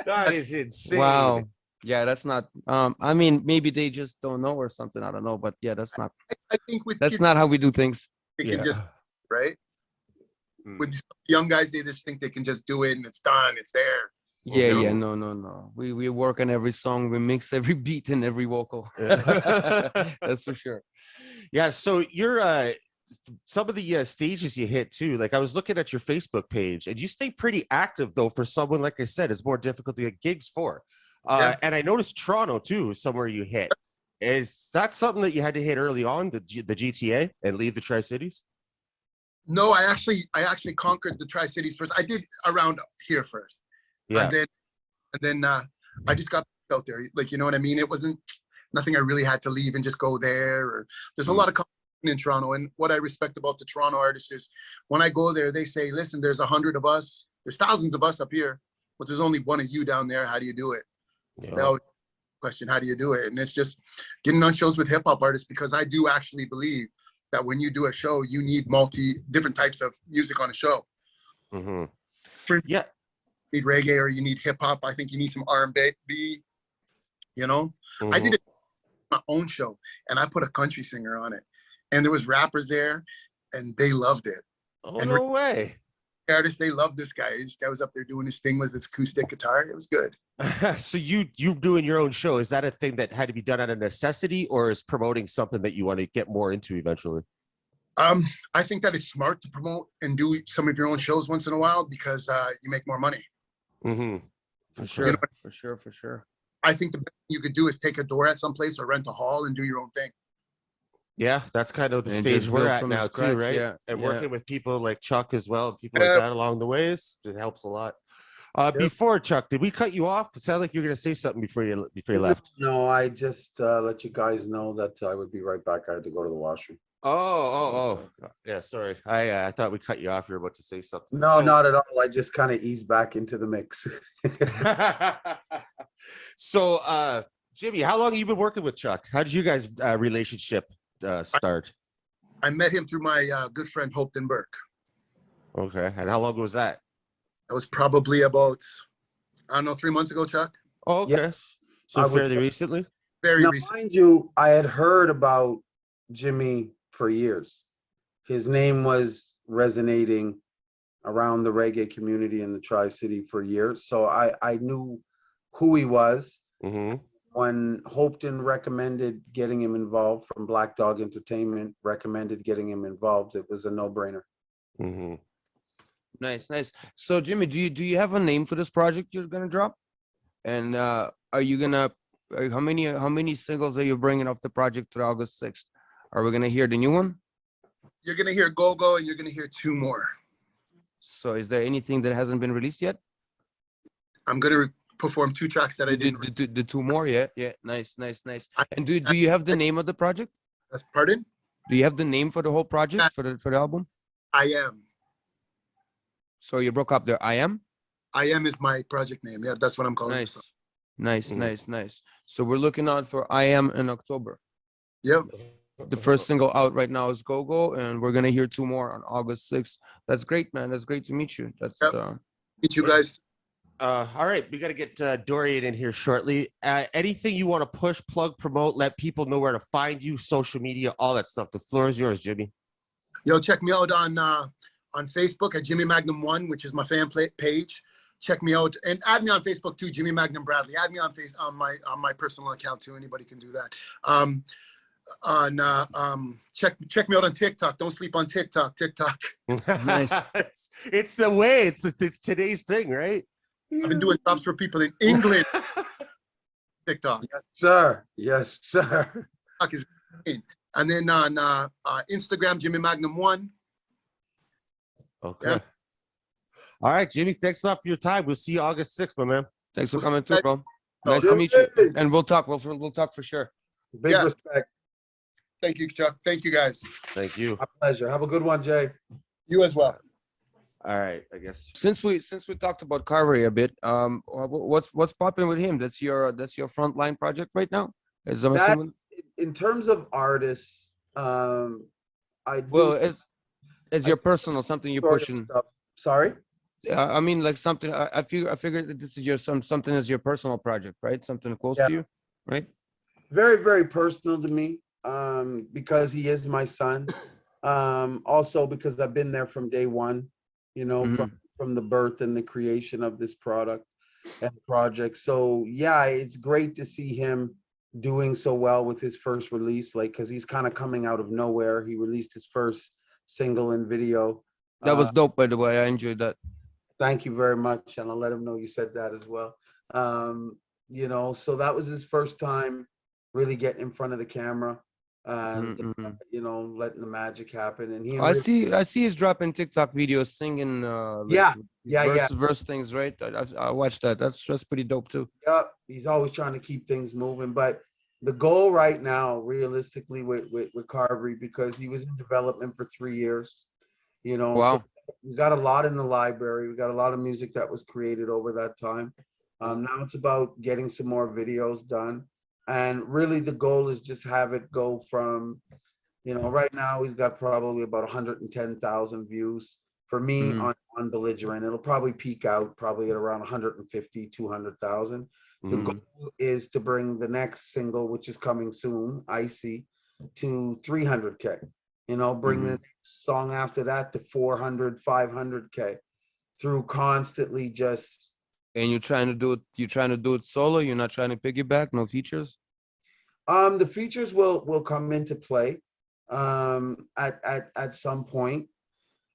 That is insane. Wow. Yeah, that's not. I mean, maybe they just don't know or something. I don't know, but yeah, that's not. I think that's not how we do things. They can just right. With young guys, they just think they can just do it and it's done. It's there. Yeah. No. We work on every song. We mix every beat and every vocal. That's for sure. Yeah. So you're some of the stages you hit too. Like I was looking at your Facebook page, and you stay pretty active though. For someone like I said, it's more difficult to get gigs for. And I noticed Toronto too, somewhere you hit. Is that something that you had to hit early on, the GTA, and leave the Tri-Cities? No, I actually conquered the Tri-Cities first. I did around here first. Yeah. And then I just got out there. Like, you know what I mean? It wasn't nothing I really had to leave and just go there. Or there's a lot of competition in Toronto. And what I respect about the Toronto artists is when I go there, they say, listen, there's 100 of us. There's thousands of us up here, but there's only one of you down there. How do you do it? Yeah. They always question, how do you do it? And it's just getting on shows with hip hop artists, because I do actually believe that when you do a show, you need different types of music on a show. Mm-hmm. For instance, you need reggae or you need hip hop. I think you need some R&B, you know? I did it my own show and I put a country singer on it. and there was rappers there, and they loved it. Oh, And no way. artists, they loved this guy. This guy was up there doing his thing with his acoustic guitar. It was good. So you doing your own show, is that a thing that had to be done out of necessity, or is promoting something that you want to get more into eventually? I think that it's smart to promote and do some of your own shows once in a while because you make more money. Mm-hmm. For sure, You know, for sure. I think the best thing you could do is take a door at some place or rent a hall and do your own thing. Yeah, that's kind of the And stage just we're build at from now scratch, too, right? yeah, And yeah. working with people like Chuck as well, people like that along the ways, it helps a lot. Before Chuck, did we cut you off? It sounded like you were gonna say something before you left. No, I just let you guys know that I would be right back. I had to go to the washroom. Oh. Yeah, sorry. I thought we cut you off. You were about to say something. No, not at all. I just kind of eased back into the mix. So, Jimmy, how long have you been working with Chuck? How did you guys' relationship start? I met him through my good friend Hopeton Burke. Okay, and how long was that? That was probably about, I don't know, 3 months ago, Chuck. Oh, okay. Yeah. So I would- fairly recently. Very Now, recent. mind you, I had heard about Jimmy for years. His name was resonating around the reggae community in the Tri-City for years. So I knew who he was. Mm-hmm. When Hopeton recommended getting him involved from Black Dog Entertainment, recommended getting him involved, it was a no-brainer. Mm-hmm. Nice. So Jimmy, do you have a name for this project you're gonna drop? And are you gonna how many singles are you bringing off the project to August 6th? Are we gonna hear the new one? You're going to hear Go-Go and you're going to hear 2 more. So is there anything that hasn't been released yet? I'm going to perform 2 tracks that I did. The 2 more, yeah. Nice. And do you have the name of the project? Pardon? Do you have the name for the whole project for the album? I Am. So you broke up there. I Am? I Am is my project name. Yeah, that's what I'm calling Nice. myself. Nice. So we're looking out for I Am in October. Yep. The first single out right now is Go-Go, and we're gonna hear 2 more on August 6th. That's great, man. That's great to meet you. That's Yep. Meet you guys. All right, we got to get Dorian in here shortly. Anything you want to push, plug, promote, let people know where to find you, social media, all that stuff. The floor is yours, Jimmy. Yo, check me out on Facebook at Jimmy Magnum 1, which is my fan page. Check me out and add me on Facebook too, Jimmy Magnum Bradley. Add me on my personal account too. Anybody can do that. Check me out on TikTok. Don't sleep on TikTok. Nice. It's the way. It's today's thing, right? I've been doing jobs for people in England. TikTok. Yes, sir. TikTok is insane. And then on Instagram, Jimmy Magnum 1. Okay. Yeah. All right, Jimmy. Thanks a lot for your time. We'll see you August 6th, my man. Thanks for coming through, bro. Oh, Nice to meet you. And we'll talk. We'll talk for sure. Big Yeah. respect. Thank you, Chuck. Thank you, guys. Thank you. My pleasure. Have a good one, Jay. You as well. All right, I guess. Since we talked about Carvery a bit, what's popping with him? That's your frontline project right now. Is I'm That, assuming? in terms of artists, I do Well, as your personal something you're sort of pushing. stuff. Sorry. I mean, like something. I figured that this is your something as your personal project, right? Something close Yeah. to you, right? Very, very personal to me, because he is my son. Also because I've been there from day one, you know, from the birth and the creation of this product and project. So yeah, it's great to see him doing so well with his first release, like, because he's kind of coming out of nowhere. He released his first single and video. That was dope, by the way. I enjoyed that. Thank you very much, and I'll let him know you said that as well. You know, so that was his first time really getting in front of the camera and you know, letting the magic happen. And he I see he's dropping TikTok videos singing verse things, right? I watched that. That's pretty dope too. Yeah, he's always trying to keep things moving. But the goal right now, realistically, with Carvery, because he was in development for 3 years, you know. Wow. So we got a lot in the library. We got a lot of music that was created over that time. Now it's about getting some more videos done. And really the goal is just have it go from, you know, right now he's got probably about 110,000 views. For me on Belligerent, it'll probably peak out probably at around 150, 200,000. The goal is to bring the next single, which is coming soon, Icy, to 300K. bring the next song after that to 400, 500K through constantly just. And you're trying to do it solo? You're not trying to piggyback? No features? The features will come into play at some point.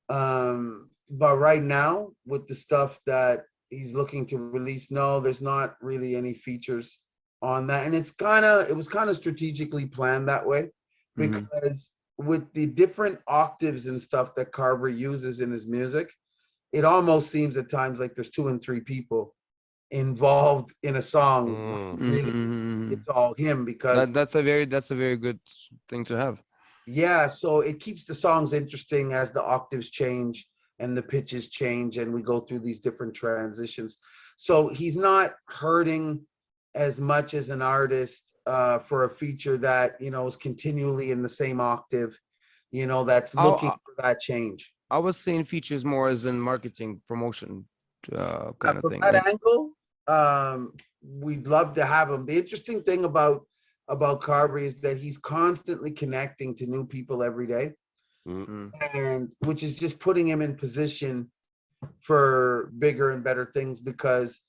But right now, with the stuff that he's looking to release, no, there's not really any features on that. And it was kind of strategically planned that way, because with the different octaves and stuff that Carver uses in his music, it almost seems at times like there's 2 and 3 people involved in a song. Really, it's all him, because that's a very good thing to have. yeah, so it keeps the songs interesting as the octaves change and the pitches change and we go through these different transitions. So he's not hurting as much as an artist for a feature that, is continually in the same octave, that's looking for that change. I was saying features more as in marketing, promotion kind of thing. From that angle, we'd love to have him. The interesting thing about Carver is that he's constantly connecting to new people every day, and which is just putting him in position for bigger and better things, because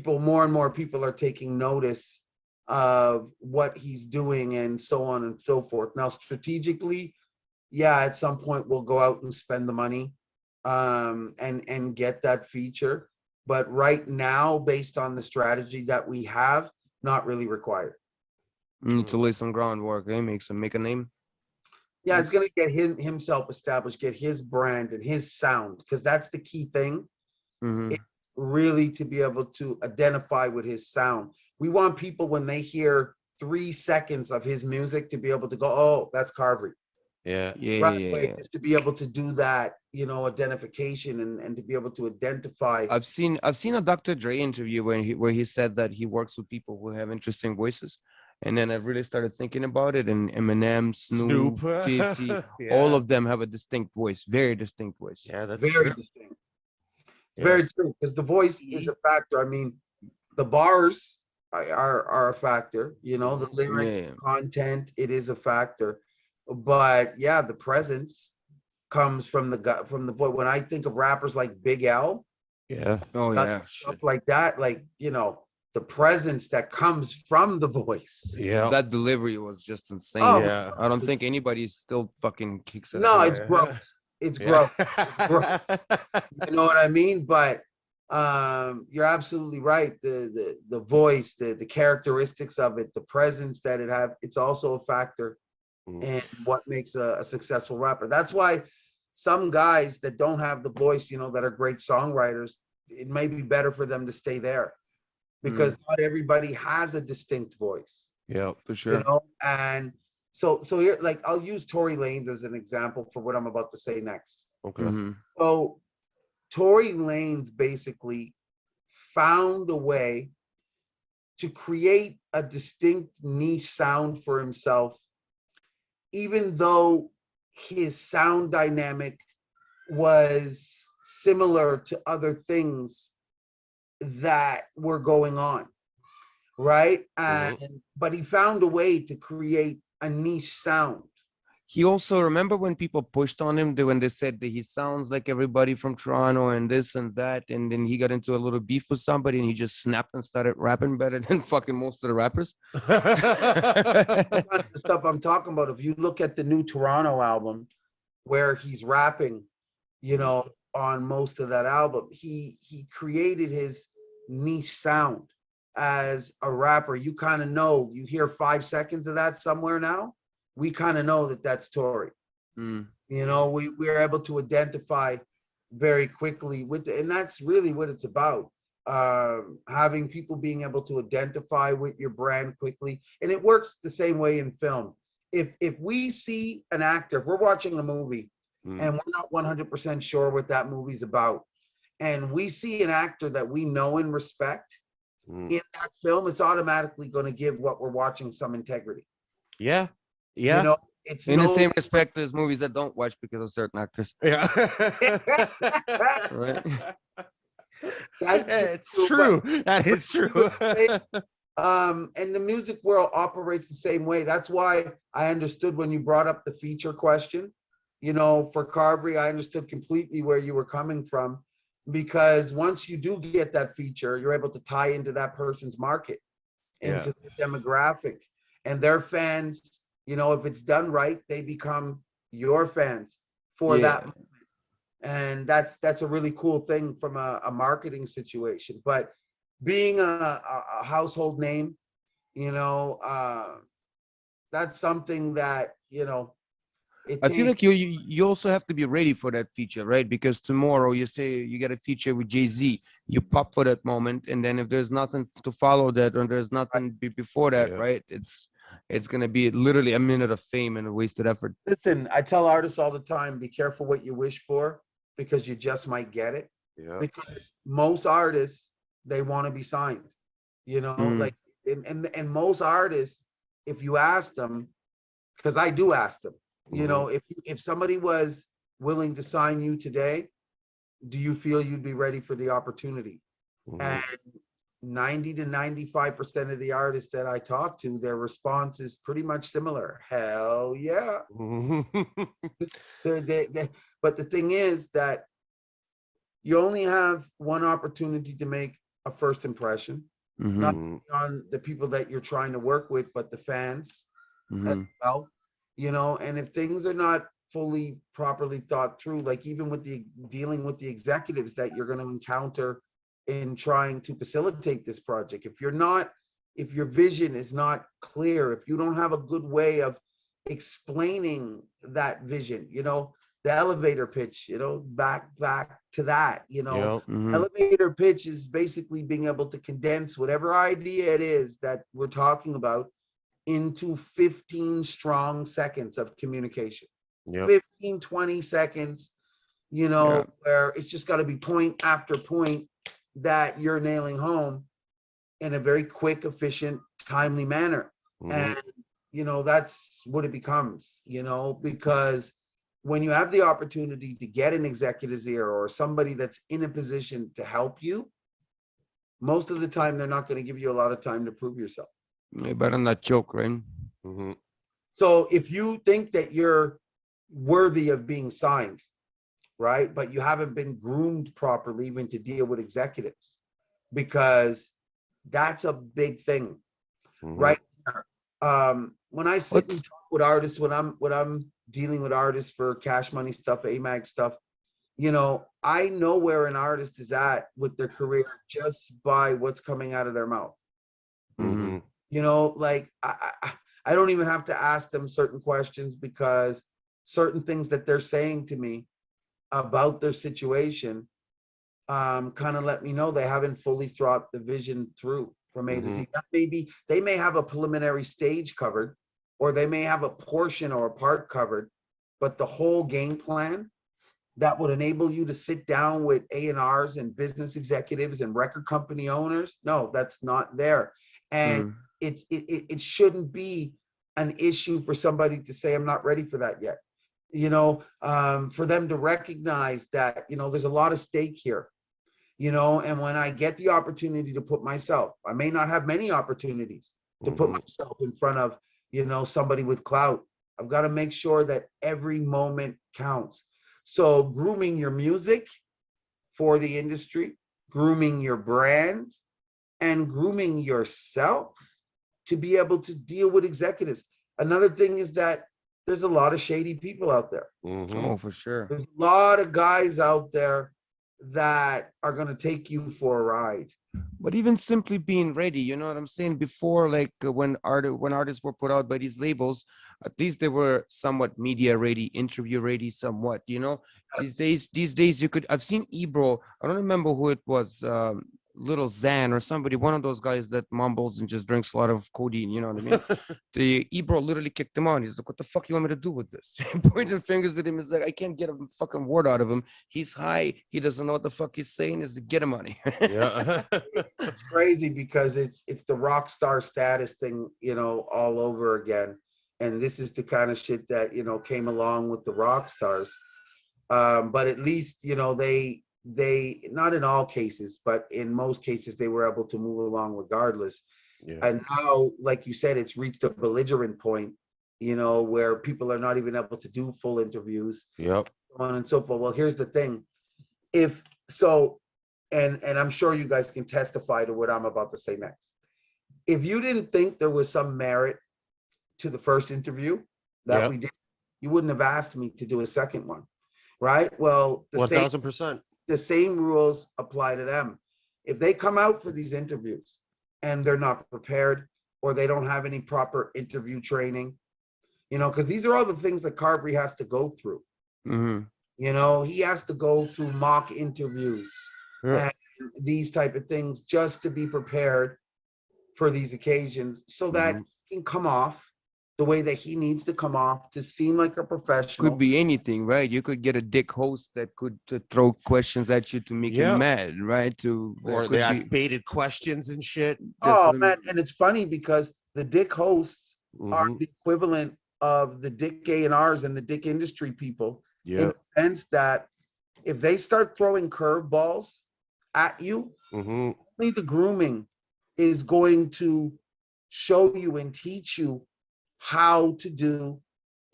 more and more people are taking notice of what he's doing and so on and so forth. Now, strategically, yeah, at some point we'll go out and spend the money and get that feature. But right now, based on the strategy that we have, not really required. Need to lay some groundwork, make a name. Yeah, it's gonna get himself established, get his brand and his sound, because that's the key thing. It's really to be able to identify with his sound. We want people, when they hear 3 seconds of his music, to be able to go, "Oh, that's Carver." Yeah. Just to be able to do that, identification and to be able to identify. I've seen a Dr. Dre interview where he said that he works with people who have interesting voices. And then I really started thinking about it, and Eminem, Snoop 50, all of them have a distinct voice, very distinct voice. Yeah, that's very true. distinct. It's very true, because the voice is a factor. I mean, the bars are a factor, the lyrics, content, it is a factor. But yeah, the presence comes from the voice. When I think of rappers like Big L, stuff like that, like, the presence that comes from the voice. Yeah, that delivery was just insane. I don't think anybody still fucking kicks it. No, it's gross. It's gross. You know what I mean? But you're absolutely right. The voice, the characteristics of it, the presence that it have, it's also a factor in what makes a successful rapper. That's why some guys that don't have the voice, that are great songwriters, it may be better for them to stay there, because not everybody has a distinct voice. Yeah, for sure. And so here, like, I'll use Tory Lanez as an example for what I'm about to say next. Okay. So Tory Lanez basically found a way to create a distinct niche sound for himself, even though his sound dynamic was similar to other things that were going on, right? But he found a way to create a niche sound. He also, remember when people pushed on him, when they said that he sounds like everybody from Toronto and this and that, and then he got into a little beef with somebody and he just snapped and started rapping better than fucking most of the rappers? The stuff I'm talking about, if you look at the new Toronto album where he's rapping, on most of that album, he created his niche sound as a rapper. You kind of know, you hear 5 seconds of that somewhere now, we kind of know that that's Tory. We're able to identify very quickly and that's really what it's about. Having people being able to identify with your brand quickly. And it works the same way in film. If we see an actor, if we're watching a movie and we're not 100% sure what that movie's about, and we see an actor that we know and respect in that film, it's automatically going to give what we're watching some integrity. Yeah. It's in the same respect as movies that don't watch because of certain actors. Yeah. Right. It's true. That is true. And the music world operates the same way. That's why I understood when you brought up the feature question, you know, for Carvery, I understood completely where you were coming from, because once you do get that feature, you're able to tie into that person's market, into the demographic, and their fans, you know, if it's done right, they become your fans for that moment. And that's a really cool thing from a marketing situation. But being a household name, you know, that's something that, you know, I feel like you also have to be ready for that feature, right? Because tomorrow you say you get a feature with Jay-Z, you pop for that moment, and then if there's nothing to follow that, or there's nothing before that, right? It's gonna be literally a minute of fame and a wasted effort. Listen, I tell artists all the time, be careful what you wish for, because you just might get it. Because most artists, they want to be signed, you know, like, and most artists, if you ask them, because I do ask them, you know, if somebody was willing to sign you today, do you feel you'd be ready for the opportunity? And 90 to 95% of the artists that I talk to, their response is pretty much similar. Hell yeah. But the thing is that you only have one opportunity to make a first impression, not on the people that you're trying to work with, but the fans as well, you know. And if things are not fully properly thought through, like even with the dealing with the executives that you're going to encounter in trying to facilitate this project, if your vision is not clear, if you don't have a good way of explaining that vision, you know, the elevator pitch, you know, back to that, you know, elevator pitch is basically being able to condense whatever idea it is that we're talking about into 15 strong seconds of communication. 15, 20 seconds, you know, where it's just got to be point after point that you're nailing home in a very quick, efficient, timely manner. And, you know, that's what it becomes, you know, because when you have the opportunity to get an executive's ear or somebody that's in a position to help you, most of the time, they're not going to give you a lot of time to prove yourself. You better not joke, right? So if you think that you're worthy of being signed, right, but you haven't been groomed properly even to deal with executives, because that's a big thing, right? When I sit and talk with artists, when I'm dealing with artists for cash money stuff, AMAG stuff, you know, I know where an artist is at with their career just by what's coming out of their mouth. You know, like I don't even have to ask them certain questions, because certain things that they're saying to me about their situation kind of let me know they haven't fully thought the vision through from A to Z. That maybe they may have a preliminary stage covered, or they may have a portion or a part covered, but the whole game plan that would enable you to sit down with A&Rs and business executives and record company owners, no, that's not there. And it shouldn't be an issue for somebody to say, I'm not ready for that yet. You know, for them to recognize that, you know, there's a lot of stake here, you know. And when I get the opportunity to put myself, I may not have many opportunities to put myself in front of, you know, somebody with clout. I've got to make sure that every moment counts. So grooming your music for the industry, grooming your brand, and grooming yourself to be able to deal with executives. Another thing is that there's a lot of shady people out there. Oh, for sure. There's a lot of guys out there that are going to take you for a ride. But even simply being ready, you know what I'm saying? Before, like when artists were put out by these labels, at least they were somewhat media ready, interview ready, somewhat, you know. These days you could. I've seen Ebro. I don't remember who it was. Little Zan or somebody, one of those guys that mumbles and just drinks a lot of codeine, you know what I mean? The Ebro literally kicked him out. He's like, what the fuck you want me to do with this? Pointing fingers at him. He's like, I can't get a fucking word out of him. He's high. He doesn't know what the fuck he's saying. Is get him money. It's crazy because it's the rock star status thing, you know, all over again. And this is the kind of shit that, you know, came along with the rock stars. But at least, you know, they not in all cases, but in most cases, they were able to move along regardless. Yeah. And now, like you said, it's reached a belligerent point, where people are not even able to do full interviews, Yep. so on and so forth. Well, here's the thing. If so, and I'm sure you guys can testify to what I'm about to say next. If you didn't think there was some merit to the first interview that we did, you wouldn't have asked me to do a second one, right? Well, 1000%. the same rules apply to them. If they come out for these interviews and they're not prepared, or they don't have any proper interview training, because these are all the things that Carberry has to go through. He has to go through mock interviews and these type of things just to be prepared for these occasions, so that he can come off the way that he needs to come off to seem like a professional. Could be anything, right? You could get a dick host that could to throw questions at you to make you mad, right? Or they ask baited questions and shit. Oh man, and it's funny because the dick hosts are the equivalent of the dick A&Rs and the dick industry people, in the sense that if they start throwing curveballs at you, only the grooming is going to show you and teach you how to do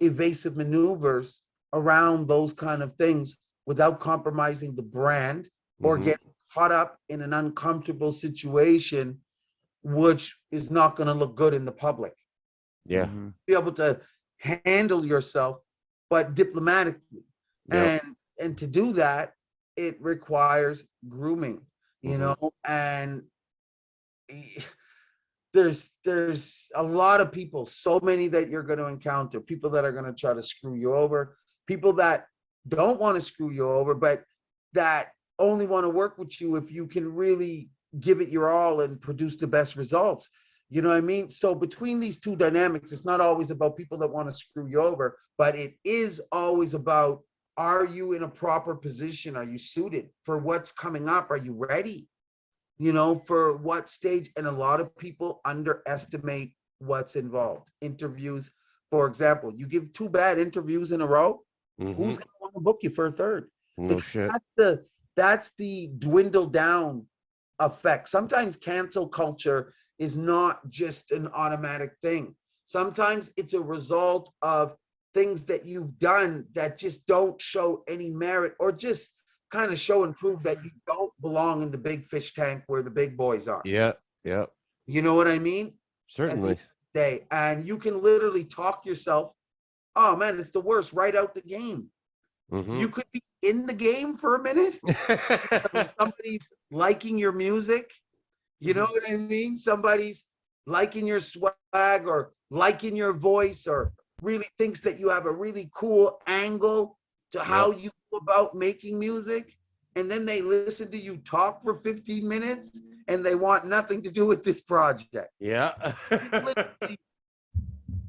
evasive maneuvers around those kind of things without compromising the brand or getting caught up in an uncomfortable situation, which is not going to look good in the public. Yeah. Be able to handle yourself, but diplomatically. And to do that, it requires grooming, and there's a lot of people, so many that you're going to encounter, people that are going to try to screw you over, people that don't want to screw you over, but that only want to work with you if you can really give it your all and produce the best results. You know what I mean? So between these two dynamics, it's not always about people that want to screw you over, but it is always about, are you in a proper position? Are you suited for what's coming up? Are you ready? For what stage? And a lot of people underestimate what's involved. Interviews, for example, you give 2 bad interviews in a row, who's going to want to book you for a third? No shit. That's the dwindle down effect. Sometimes cancel culture is not just an automatic thing. Sometimes it's a result of things that you've done that just don't show any merit, or just kind of show and prove that you don't belong in the big fish tank where the big boys are. Yeah. You know what I mean? Certainly. And you can literally talk yourself, oh man, it's the worst, right out the game. You could be in the game for a minute. Somebody's liking your music. You know what I mean? Somebody's liking your swag or liking your voice, or really thinks that you have a really cool angle to how you go about making music. And then they listen to you talk for 15 minutes and they want nothing to do with this project. Yeah. Literally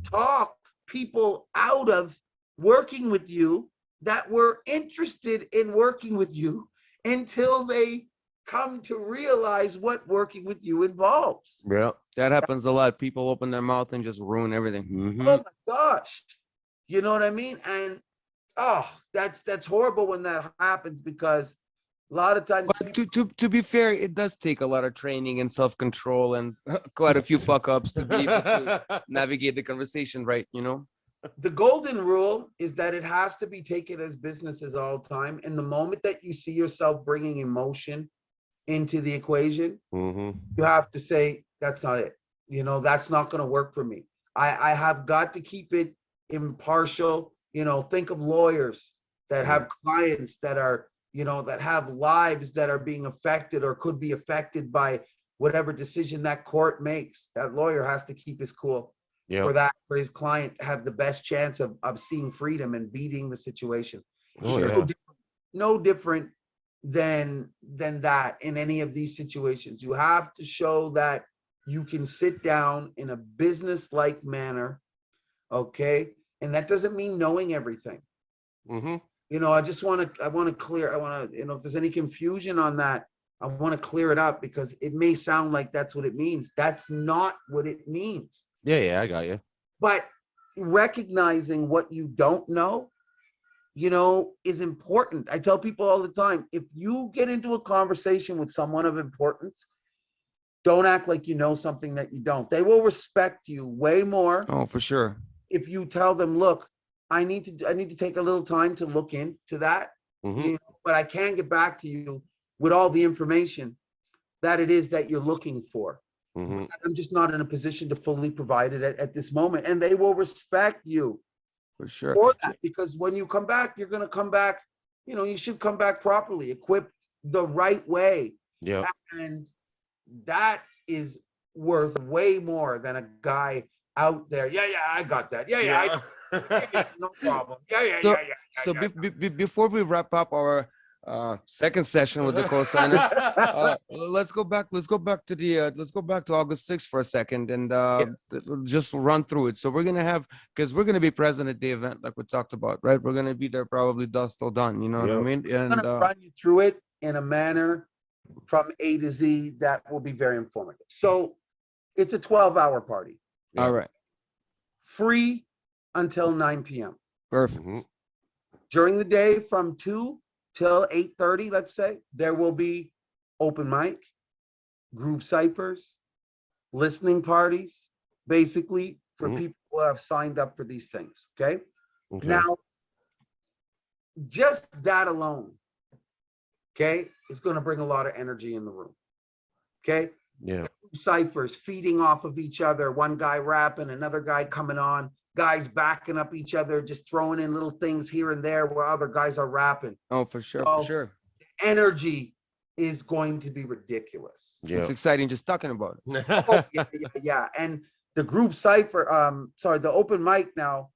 talk people out of working with you that were interested in working with you until they come to realize what working with you involves. Yeah. That happens a lot. People open their mouth and just ruin everything. Oh my gosh. You know what I mean? And that's horrible when that happens, because a lot of times. But to be fair, it does take a lot of training and self-control and quite a few fuck-ups to be able to navigate the conversation right, The golden rule is that it has to be taken as business at all time. And the moment that you see yourself bringing emotion into the equation, you have to say, that's not it. That's not going to work for me. I have got to keep it impartial. Think of lawyers that have clients that are, that have lives that are being affected or could be affected by whatever decision that court makes. That lawyer has to keep his cool for his client to have the best chance of seeing freedom and beating the situation. No different than that in any of these situations. You have to show that you can sit down in a business-like manner, okay? And that doesn't mean knowing everything. I want to clear, if there's any confusion on that, I want to clear it up, because it may sound like that's what it means. That's not what it means. Yeah, I got you. But recognizing what you don't know, is important. I tell people all the time, if you get into a conversation with someone of importance, Don't act like you know something that you don't. They will respect you way more. Oh, for sure. If you tell them, look, I need to take a little time to look into that, but I can get back to you with all the information that it is that you're looking for. I'm just not in a position to fully provide it at this moment. And they will respect you for sure for that, because when you come back, you're going to come back, you should come back properly, equipped the right way. Yeah. And that is worth way more than a guy out there. Yeah, I got that. Yeah. No problem. Yeah. So before we wrap up our second session with the cosigner, let's go back to the let's go back to August 6th for a second and just run through it. So we're gonna because we're gonna be present at the event like we talked about, right? We're gonna be there probably dusk till dawn, you know what I mean? And I'm gonna run you through it in a manner from A to Z that will be very informative. So it's a 12-hour party. All right. Free until 9 p.m. Perfect. During the day from 2 till 8:30, let's say, there will be open mic, group ciphers, listening parties, basically for people who have signed up for these things, okay? Now, just that alone, okay, is going to bring a lot of energy in the room, okay? Yeah. Ciphers feeding off of each other, one guy rapping, another guy coming on, guys backing up each other, just throwing in little things here and there where other guys are rapping. Oh, for sure, So for sure. Energy is going to be ridiculous. Yeah. It's exciting just talking about it. Oh, yeah. And the group cipher, the open mic now.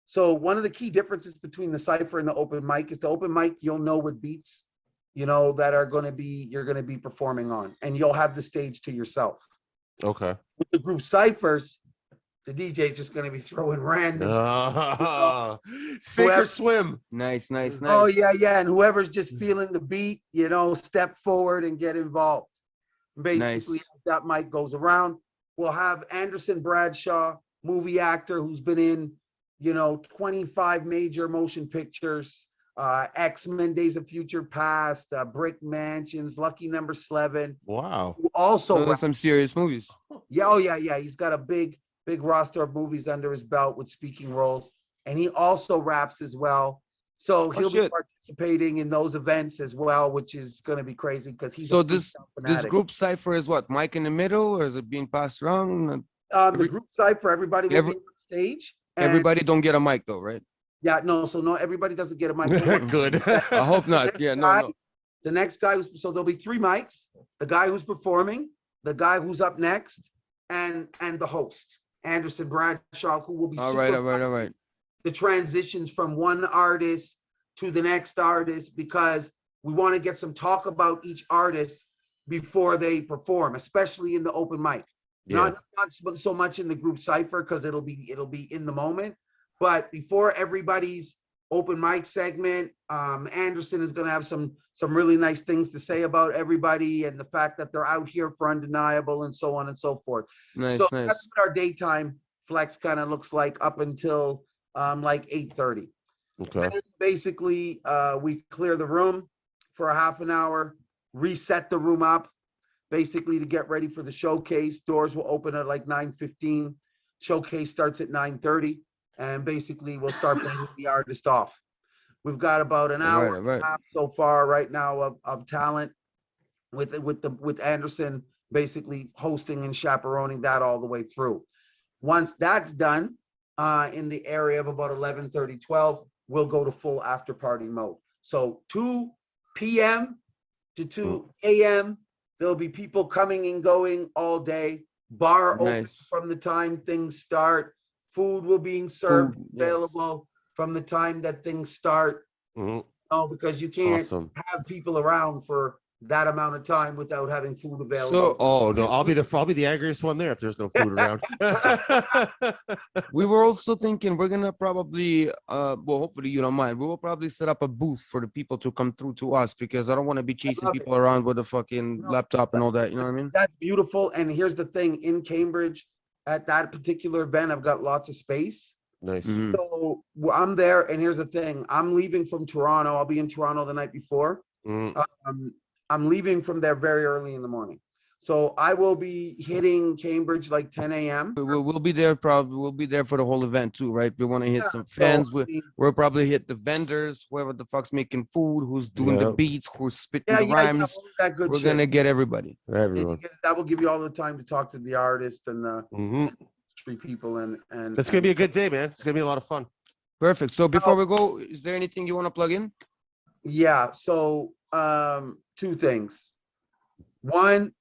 So one of the key differences between the cipher and the open mic is the open mic, you'll know what beats, that are going to be, you're going to be performing on, and you'll have the stage to yourself. Okay. With the group ciphers, the DJ is just going to be throwing random. Sink or swim. Nice. Oh, yeah. And whoever's just feeling the beat, step forward and get involved. Basically, as that mic goes around, we'll have Anderson Bradshaw, movie actor who's been in, 25 major motion pictures, X-Men, Days of Future Past, Brick Mansions, Lucky Number 11. Wow. Who also some serious movies. Yeah. Oh, yeah. He's got a big roster of movies under his belt with speaking roles, and he also raps as well. So he'll be participating in those events as well, which is going to be crazy because he's this group cipher is what, mic in the middle, or is it being passed around? The group cipher, everybody will be on stage. Everybody don't get a mic though, right? Yeah, no. So no, everybody doesn't get a mic. Good. I hope not. Yeah, no. The next guy, so there'll be 3 mics: the guy who's performing, the guy who's up next, and the host, Anderson Bradshaw, who will be all right. The transitions from one artist to the next artist, because we want to get some talk about each artist before they perform, especially in the open mic. Not so much in the group cipher, because it'll be in the moment, but before everybody's open mic segment, Anderson is going to have some really nice things to say about everybody and the fact that they're out here for Undeniable and so on and so forth. Nice. That's what our daytime flex kind of looks like up until like 8:30. Okay. And basically, we clear the room for a half an hour, reset the room up, basically to get ready for the showcase. Doors will open at like 9:15. Showcase starts at 9:30, and basically we'll start bringing the artist off. We've got about an hour and a half so far right now of talent with Anderson basically hosting and chaperoning that all the way through. Once that's done, in the area of about 11:30, 12, we'll go to full after party mode. So 2 p.m. to 2 a.m., there'll be people coming and going all day. Bar open from the time things start. Food will be served, available from the time that things start. Because you can't have people around for that amount of time without having food available. So, I'll be the angriest one there if there's no food around. We were also thinking we're gonna probably, hopefully you don't mind. We will probably set up a booth for the people to come through to us, because I don't want to be chasing people around with a fucking laptop and all that. You know what I mean? That's beautiful. And here's the thing: in Cambridge, at that particular event, I've got lots of space. Nice. So I'm there, and here's the thing: I'm leaving from Toronto. I'll be in Toronto the night before. I'm leaving from there very early in the morning. So I will be hitting Cambridge like 10 a.m. We'll be there probably. We'll be there for the whole event too, right? We want to hit some fans. We'll probably hit the vendors, whoever the fuck's making food, who's doing the beats, who's spitting the rhymes. all that good We're shit. gonna get everybody. Everyone. That will give you all the time to talk to the artist and street people and That's gonna be a good day, man. It's gonna be a lot of fun. Perfect. So before we go, is there anything you want to plug in? Yeah. So two things. One,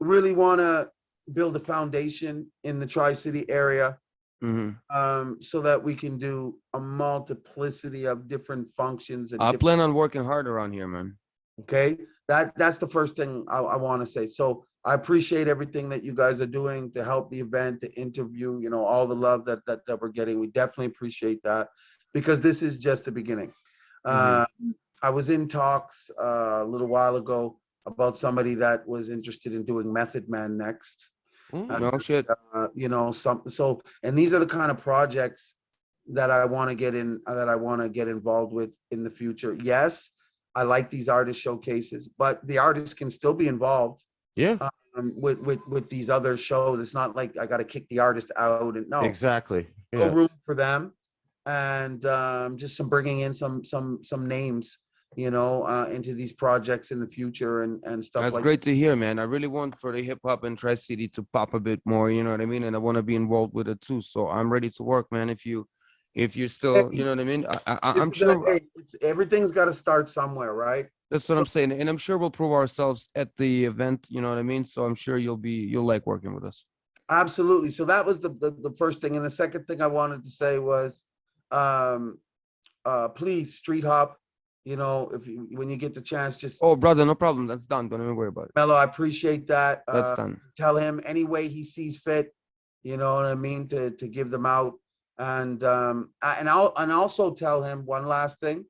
really want to build a foundation in the Tri-City area, so that we can do a multiplicity of different functions. And I plan on working hard around here, man. Okay, that's the first thing I want to say. So I appreciate everything that you guys are doing to help the event, to interview, you know, all the love that we're getting. We definitely appreciate that, because this is just the beginning. I was in talks a little while ago about somebody that was interested in doing Method Man next. No shit. You know, and these are the kind of projects that I want to get in, that I want to get involved with in the future. Yes, I like these artist showcases, but the artists can still be involved. Yeah. With these other shows. It's not like I got to kick the artist out, and no. Exactly. No room for them, and just bringing in some names, you know, into these projects in the future and stuff. That's like great to hear, man. I really want for the hip hop and Tri-City to pop a bit more, you know what I mean? And I want to be involved with it too. So I'm ready to work, man. If you're still, you know what I mean? I'm sure everything's got to start somewhere, right? That's what I'm saying. And I'm sure we'll prove ourselves at the event, you know what I mean? So I'm sure you'll like working with us. Absolutely. So that was the first thing. And the second thing I wanted to say was, please, Street Hop, you know, when you get the chance, just. Oh, brother, no problem. That's done. Don't even worry about it. Mello, I appreciate that. That's done. Tell him any way he sees fit, you know what I mean, to give them out. And also tell him one last thing.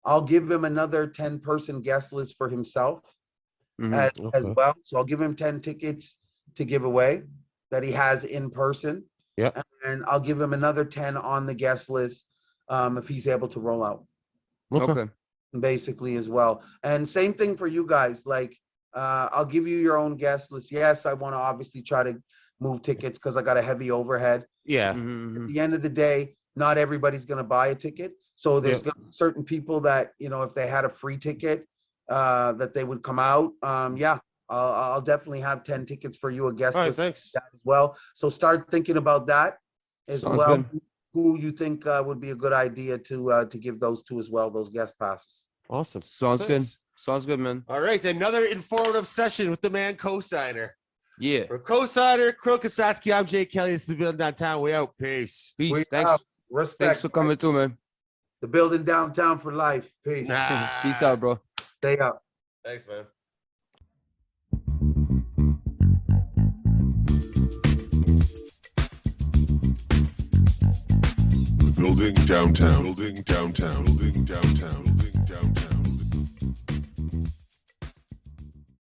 I'll give him another 10-person guest list for himself as well. So I'll give him 10 tickets to give away that he has in person. Yeah. And I'll give him another 10 on the guest list if he's able to roll out. Okay. Basically as well. And same thing for you guys. Like, I'll give you your own guest list. Yes, I want to obviously try to move tickets because I got a heavy overhead. Yeah. At the end of the day, not everybody's going to buy a ticket. So there's certain people that, you know, if they had a free ticket, that they would come out. I'll definitely have 10 tickets for you, a guest list thanks. as well. So start thinking about that as Sounds well. good. Who you think would be a good idea to give those to as well, those guest passes. Awesome. Sounds Thanks. good. Sounds good, man. All right. Another informative session with the man Cosigner. Yeah. For Cosigner, Kirill Kasatskiy, I'm Jay Kelly. This is the Building Downtown. We out. Peace. Peace. Thanks. Respect. Thanks for coming too, man. The Building Downtown for life. Peace. Peace out, bro. Stay up. Thanks, man. Building downtown. Building downtown. Building downtown.